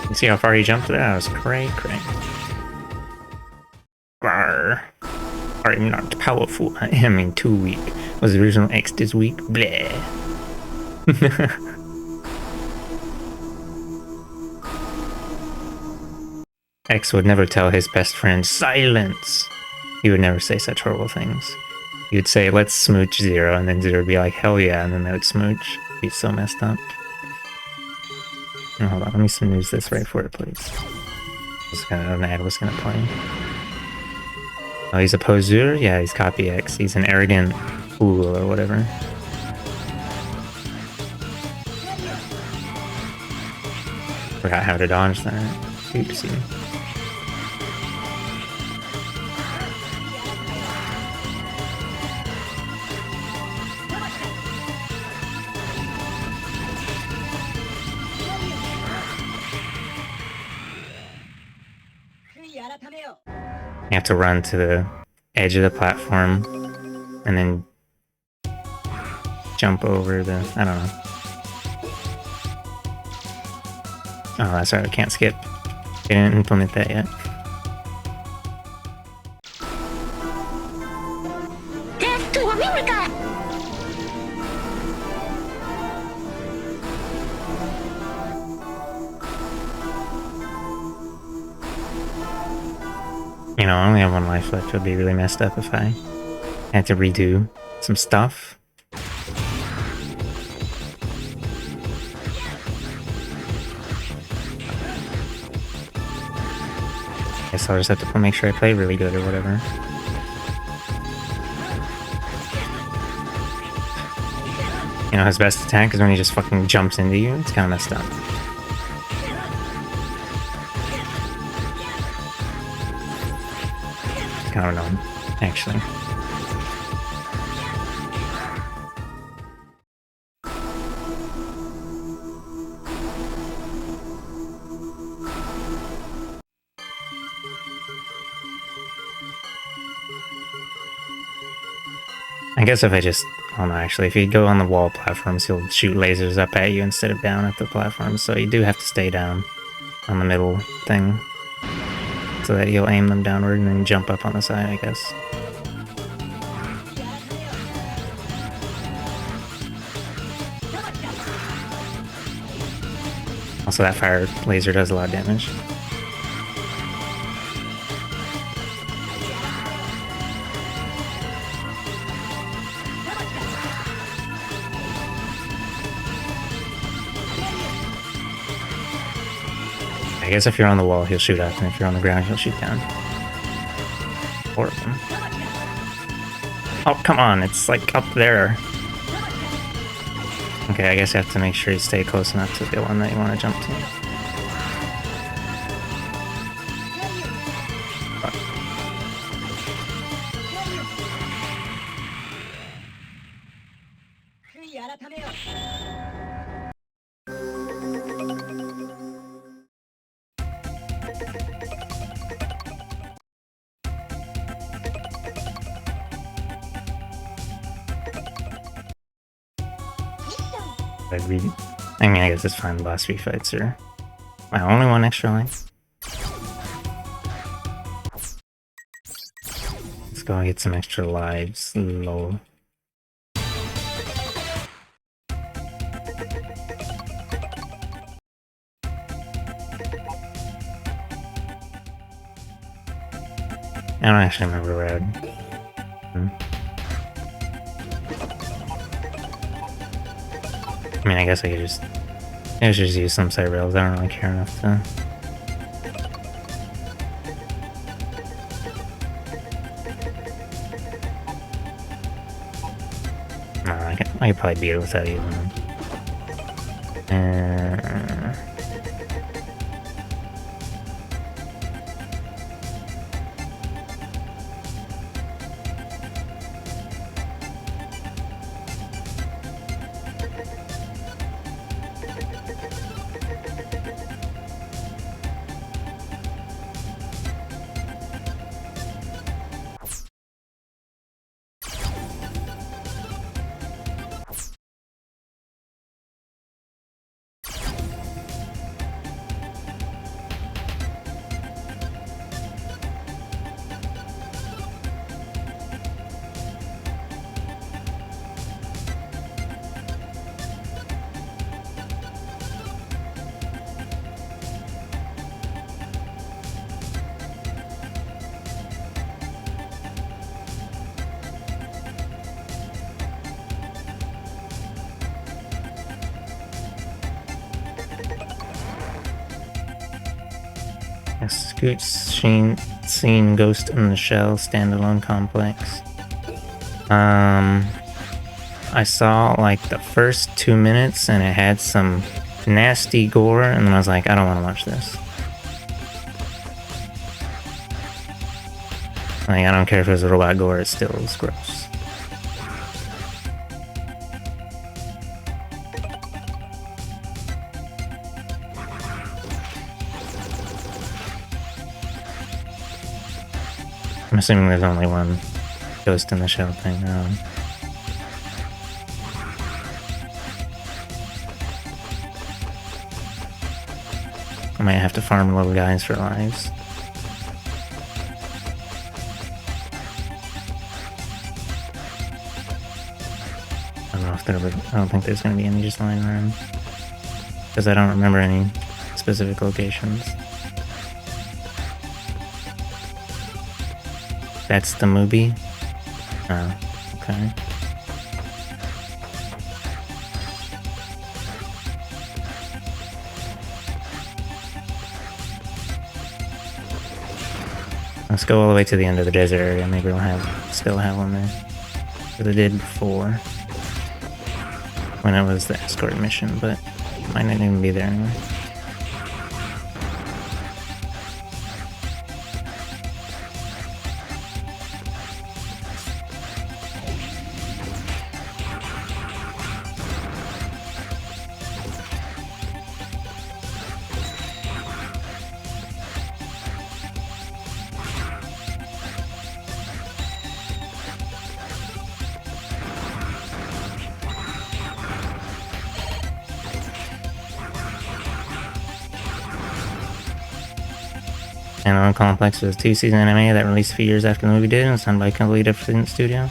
You see how far he jumped there? That was cray. Grrr. I'm not powerful. I am too weak. Was the original X this weak? Bleh. X would never tell his best friend, silence! He would never say such horrible things. He would say, let's smooch Zero, and then Zero would be like, hell yeah, and then they would smooch. Be so messed up. Oh, hold on, let me snooze this right for it, please. An ad was gonna play. Oh, he's a poseur? Yeah, he's copy X. He's an arrogant fool or whatever. Forgot how to dodge that. Oopsie. You have to run to the edge of the platform and then jump over the... I don't know. Oh, that's right, I can't skip. They didn't implement that yet. Death to America! You know, I only have one life left. It would be really messed up if I had to redo some stuff. Guess I'll just have to make sure I play really good or whatever. You know, his best attack is when he just fucking jumps into you. It's kind of messed up. Kind of annoying, actually. I guess if I just... Oh no, actually, if you go on the wall platforms, he'll shoot lasers up at you instead of down at the platforms, so you do have to stay down on the middle thing. So that you'll aim them downward and then jump up on the side, I guess. Also, that fire laser does a lot of damage. I guess if you're on the wall, he'll shoot up, and if you're on the ground, he'll shoot down. Four of them. Oh, come on, it's like up there. Okay, I guess you have to make sure you stay close enough to the one that you want to jump to. I mean, I guess it's fine. The last 3 fights are my only one extra life. Let's go get some extra lives. Lol. I don't actually remember where I'd... I mean, I guess I could just... I should just use some side rails. I don't really care enough to... No, I could probably beat it without using them. Scoot Scene Ghost in the Shell standalone complex. I saw like the first 2 minutes and it had some nasty gore, and then I was like, I don't want to watch this. Like, I don't care if it was a robot gore, it still was gross. I'm assuming there's only one Ghost in the Shell thing. I might have to farm little guys for lives. I don't think there's going to be any just lying around. Because I don't remember any specific locations. That's the movie? Oh, okay. Let's go all the way to the end of the desert area. Maybe we'll still have one there. As I did before. When it was the escort mission, but might not even be there anymore. Standalone Complex was a 2-season anime that released a few years after the movie did, and it's done by a completely different studio.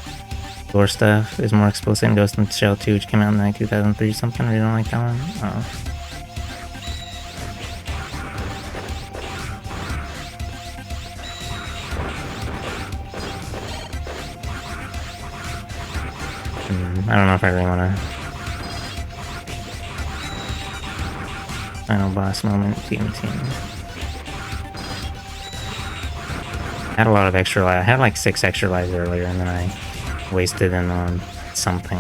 Gore stuff is more explicit in Ghost in the Shell 2, which came out in like 2003 or something. Really don't like that one? Oh. I don't know if I really want to... Final boss moment, TNT. I had a lot of extra life. I had like 6 extra lives earlier, and then I wasted them on something.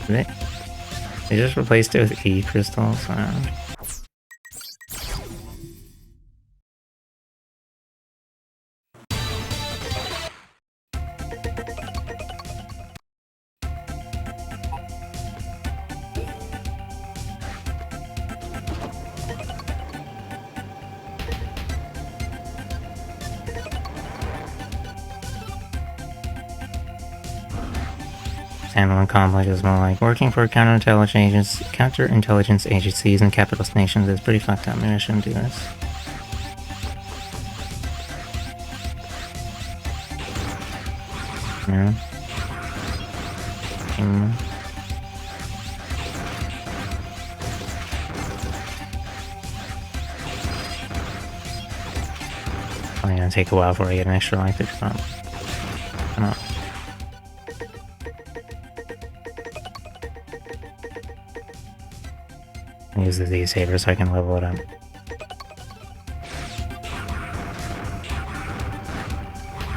They just replaced it with E crystals. I don't know. Standalone Complex is more like working for counterintelligence agencies in capitalist nations. It's pretty fucked up. Maybe I shouldn't do this. Yeah. Probably gonna take a while before I get an extra life if not. I don't. Use the Z-Saber so I can level it up.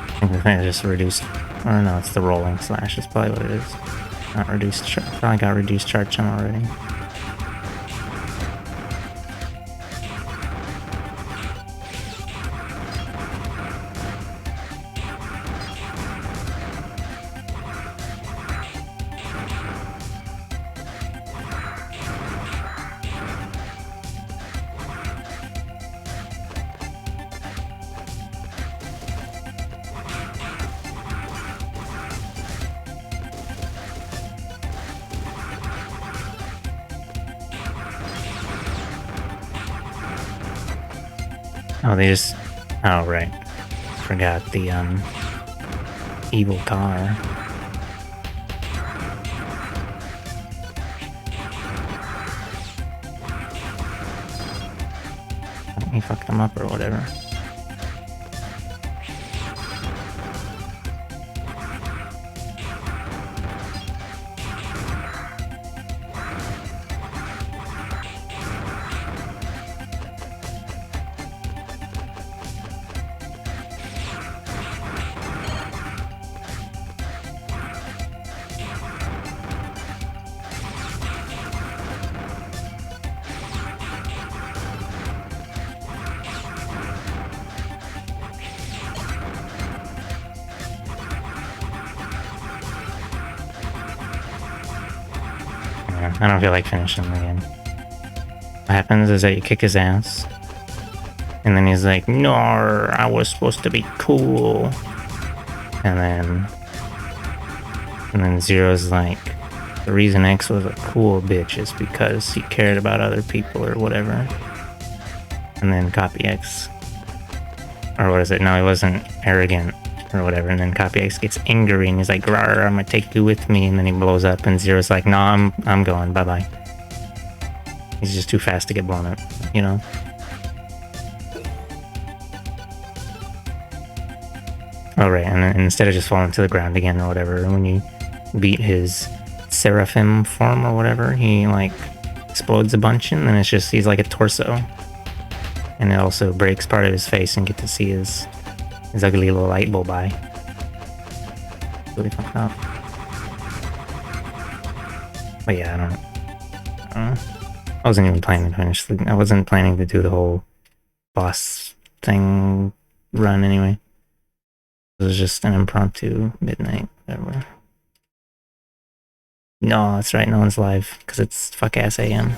I think the thing is just reduced. Or no, it's the rolling slash, is probably what it is. Not reduced. Probably got reduced charge time already. Oh, they just... Oh, right. Forgot the, evil car. He fucked them up or whatever. I don't feel like finishing the game. What happens is that you kick his ass, and then he's like, "No, I was supposed to be cool," and then Zero's like, "The reason X was a cool bitch is because he cared about other people or whatever," and then Copy X, or what is it? No, he wasn't arrogant or whatever, and then Copy X gets angry and he's like, "Rawr, I'm gonna take you with me," and then he blows up and Zero's like, "No, I'm going, bye-bye." He's just too fast to get blown up, you know? Oh right, and then instead of just falling to the ground again or whatever, when you beat his Seraphim form or whatever, he like explodes a bunch and then it's just, he's like a torso. And it also breaks part of his face and get to see his ugly little light bulb eye. Really fucked up. But yeah, I don't know. I wasn't even planning to finish. I wasn't planning to do the whole boss thing run anyway. It was just an impromptu midnight, whatever. No, that's right, no one's live, because it's fuck-ass AM.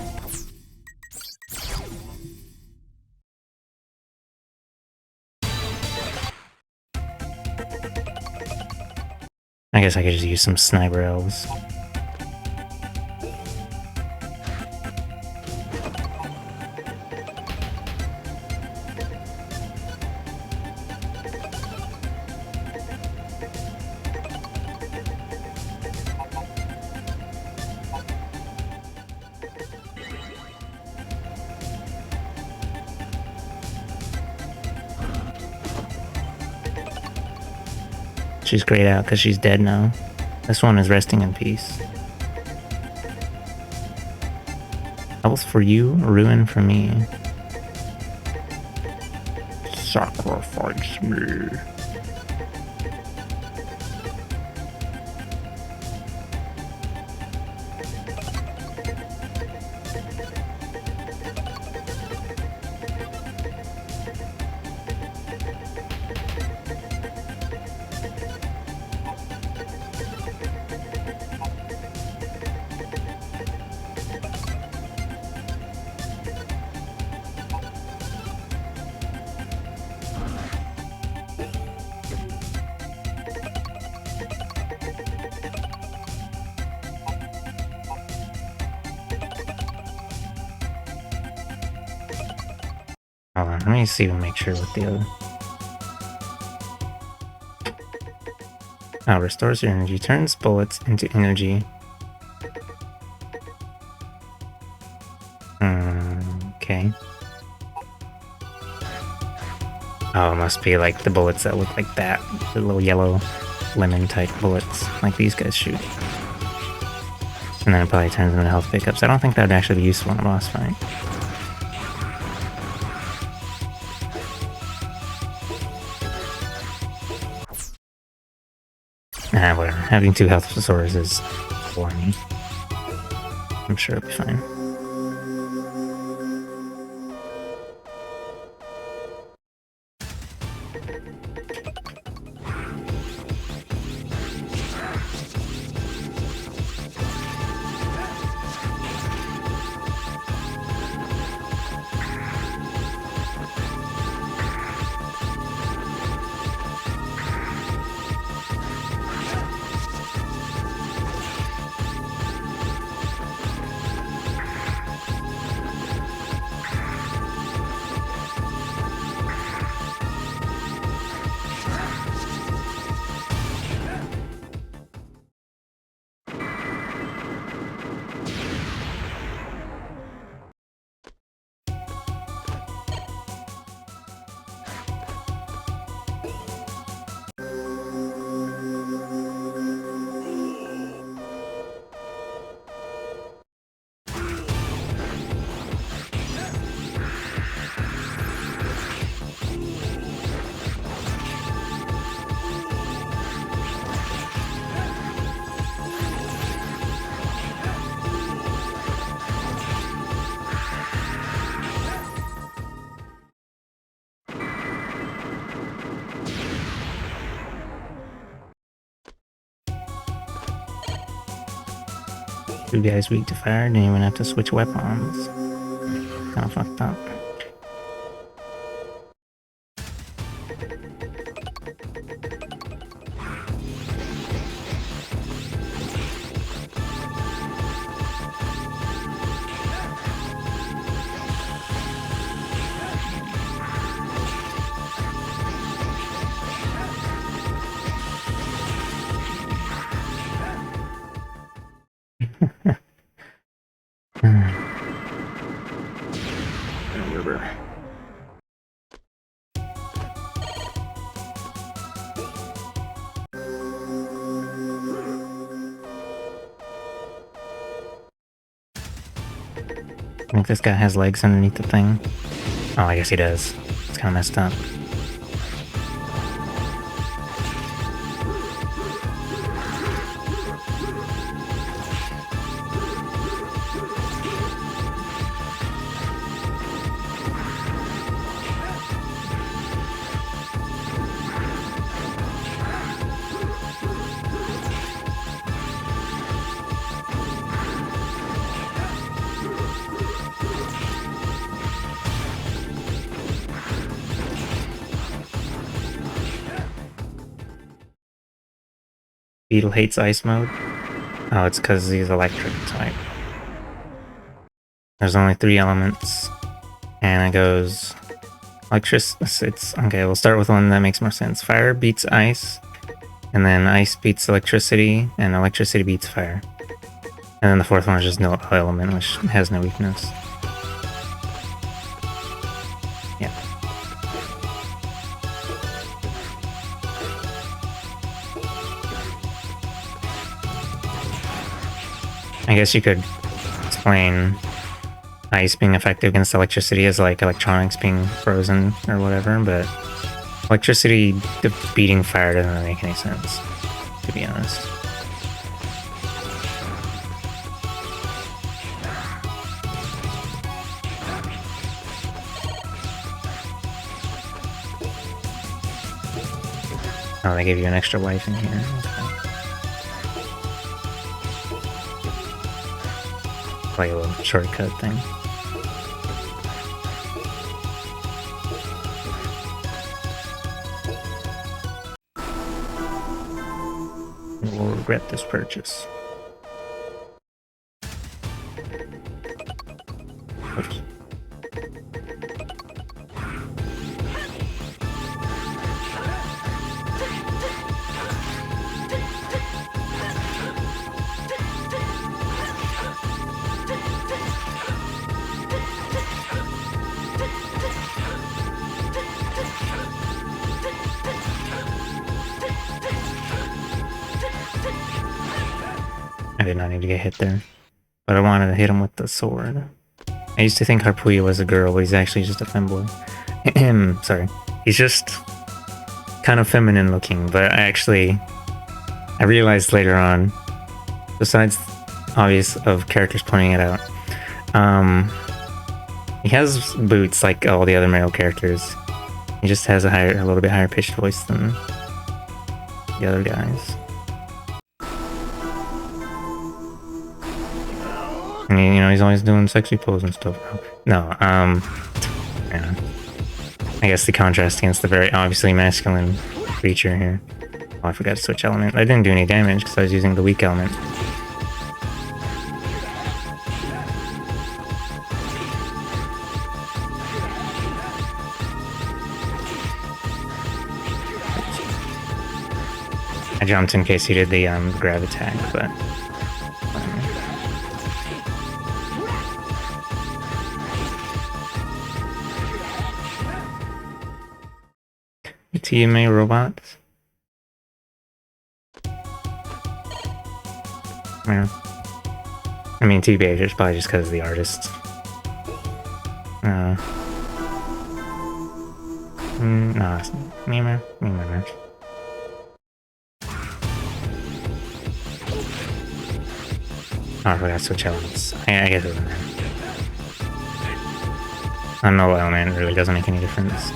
I guess I could just use some sniper elves. She's grayed out because she's dead now. This one is resting in peace. Health for you, ruin for me. Sacrifice me. Hold on, let me see and make sure what the other... Oh, restores your energy, turns bullets into energy. Okay. Oh, it must be like the bullets that look like that. The little yellow lemon type bullets like these guys shoot. And then it probably turns into health pickups. I don't think that would actually be useful in a boss fight. Ah, whatever. Having 2 health swords is boring. I'm sure it'll be fine. Two guys weak to fire, didn't even have to switch weapons. Kinda fucked up. River. I think this guy has legs underneath the thing. Oh, I guess he does. It's kind of messed up. Beetle hates ice mode. Oh, it's because he's electric type. There's only 3 elements. And it goes... It's... Okay, we'll start with one that makes more sense. Fire beats ice. And then ice beats electricity. And electricity beats fire. And then the 4th one is just no element, which has no weakness. Yeah. I guess you could explain ice being effective against electricity as like electronics being frozen or whatever, but electricity beating fire doesn't really make any sense, to be honest. Oh, they gave you an extra life in here. Like a little shortcut thing. We'll regret this purchase. Oops. I did not need to get hit there. But I wanted to hit him with the sword. I used to think Harpuya was a girl, but he's actually just a femboy. Sorry. He's just kind of feminine looking, but I realized later on, besides obvious of characters pointing it out, he has boots like all the other male characters. He just has a little bit higher pitched voice than the other guys. I mean, you know, he's always doing sexy pose and stuff. No, yeah. I guess the contrast against the very obviously masculine creature here. Oh, I forgot to switch element. I didn't do any damage because I was using the weak element. I jumped in case he did the grab attack, but TMA robots. Yeah. I mean, TBH is probably just because of the artists. No, it's Mimir. Oh, I forgot to switch elements. I guess it doesn't matter. A null element really doesn't make any difference.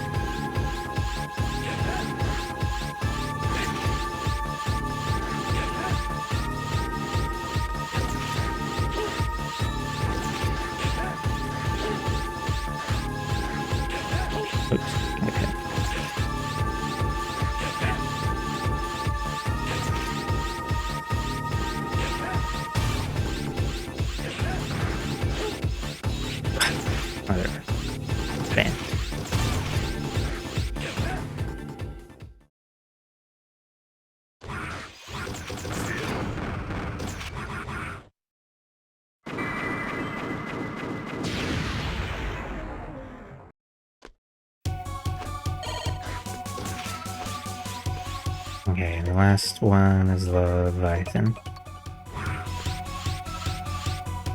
Okay, the last one is the Leviathan.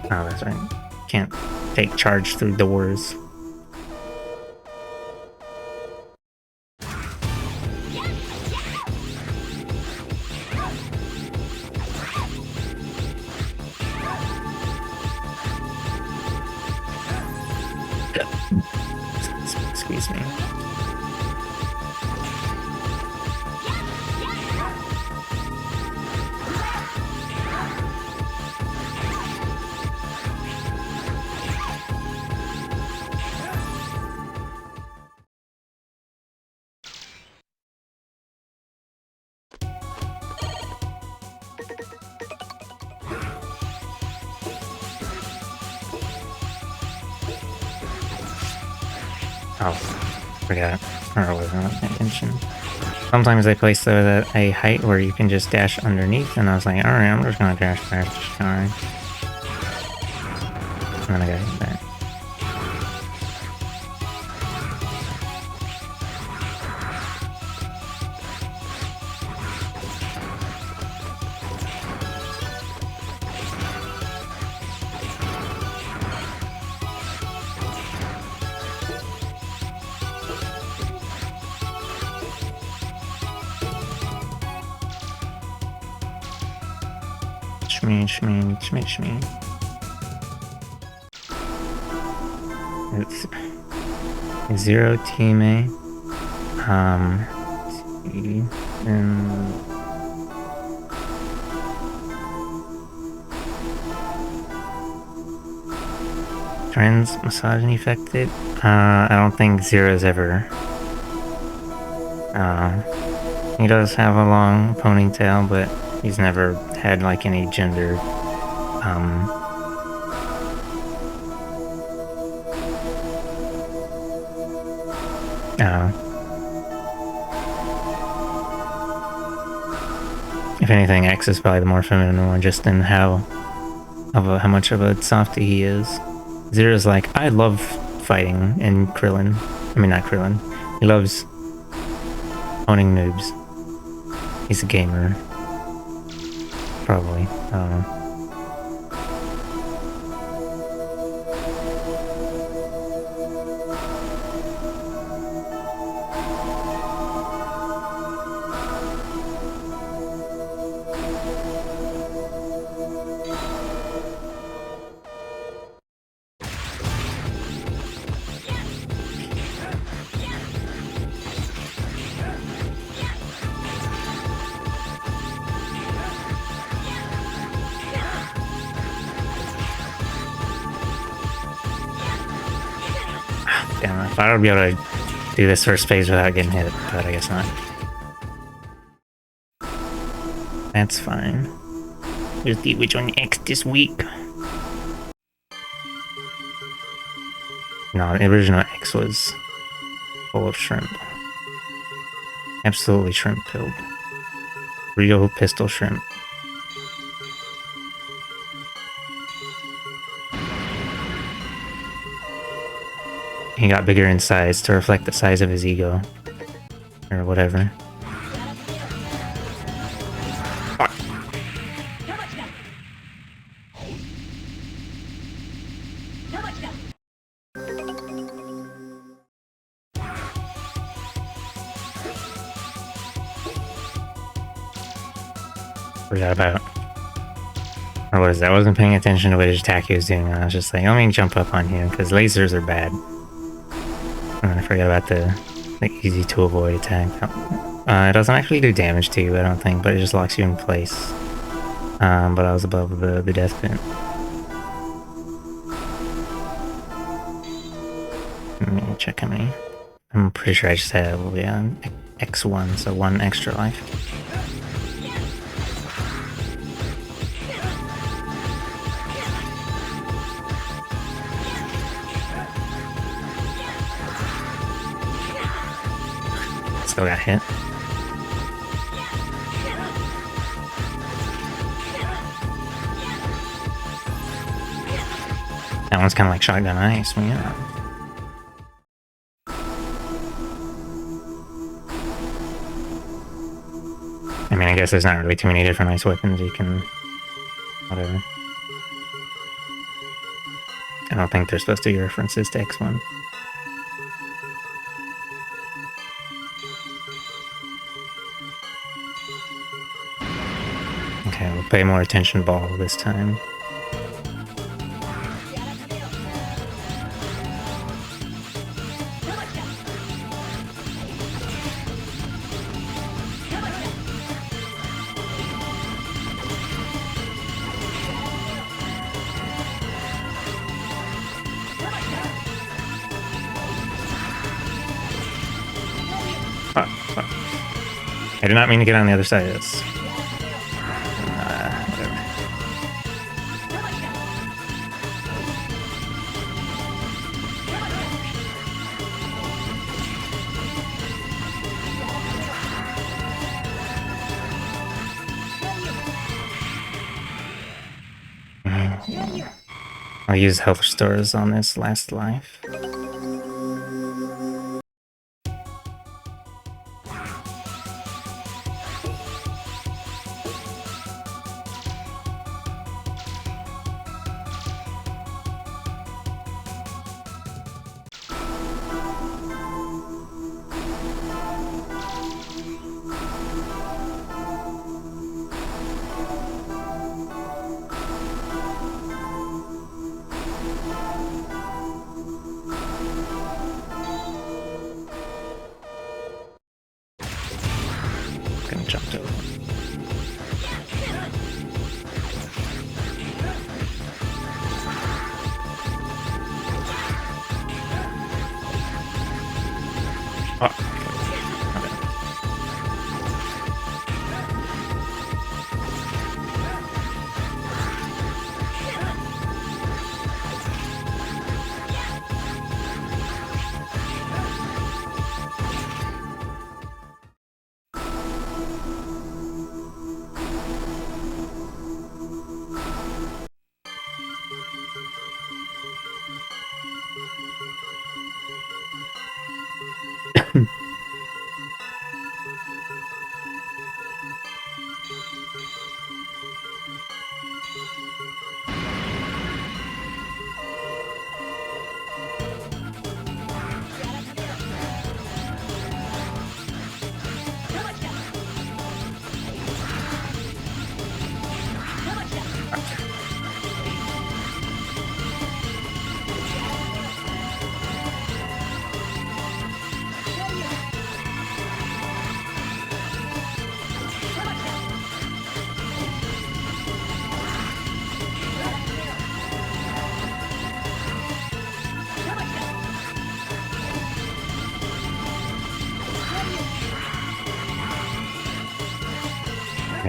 Oh, that's right. Can't take charge through doors. Excuse me. Oh, forgot. Or wasn't paying attention. Sometimes they place those at a height where you can just dash underneath, and I was like, alright, I'm just gonna dash past. Alright. And then I got hit back. Shmee. It's 0 teammate. See, and trans misogyny affected. I don't think Zero's ever. He does have a long ponytail, but he's never had like any gender if anything, X is probably the more feminine one, just in how much of a softie he is. Zero's like, I love fighting, and Krillin, I mean not Krillin, he loves owning noobs. He's a gamer. Probably. I don't know. Damn, I thought I would be able to do this first phase without getting hit, but I guess not. That's fine. We'll see which one X this week. No, the original X was full of shrimp. Absolutely shrimp filled. Real pistol shrimp. He got bigger in size to reflect the size of his ego. Or whatever. Forgot about. Or what is that? I wasn't paying attention to what his attack he was doing. I was just like, let me jump up on him because lasers are bad. And I forgot about the easy to avoid attack. It doesn't actually do damage to you, I don't think, but it just locks you in place. But I was above the death pit. Let me check how many. I'm pretty sure I just have X1, so 1 extra life. Still got hit. That one's kind of like shotgun ice, man. Yeah. I mean, I guess there's not really too many different ice weapons you can... whatever. I don't think there's supposed to be references to X1. Okay, we'll pay more attention ball this time. I did not mean to get on the other side of this. Whatever. I'll use health restores on this last life. Jumped over.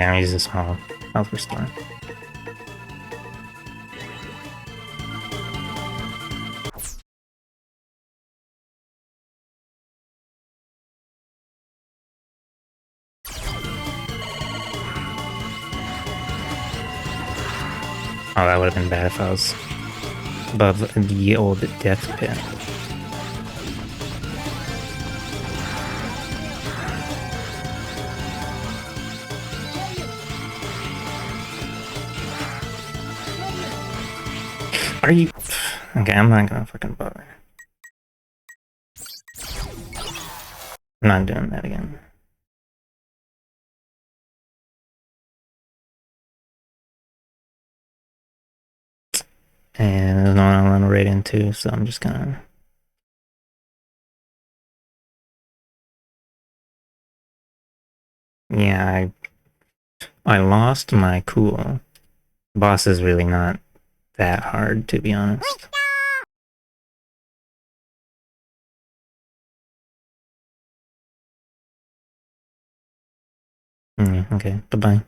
Okay, I'm using a small health restore. Oh, that would have been bad if I was above the old death pit. Are you... Okay, I'm not gonna fucking bother. I'm not doing that again. And there's no one I'll run right into, so I'm just gonna... Yeah, I lost my cool. Boss is really not that hard, to be honest. Okay, bye-bye.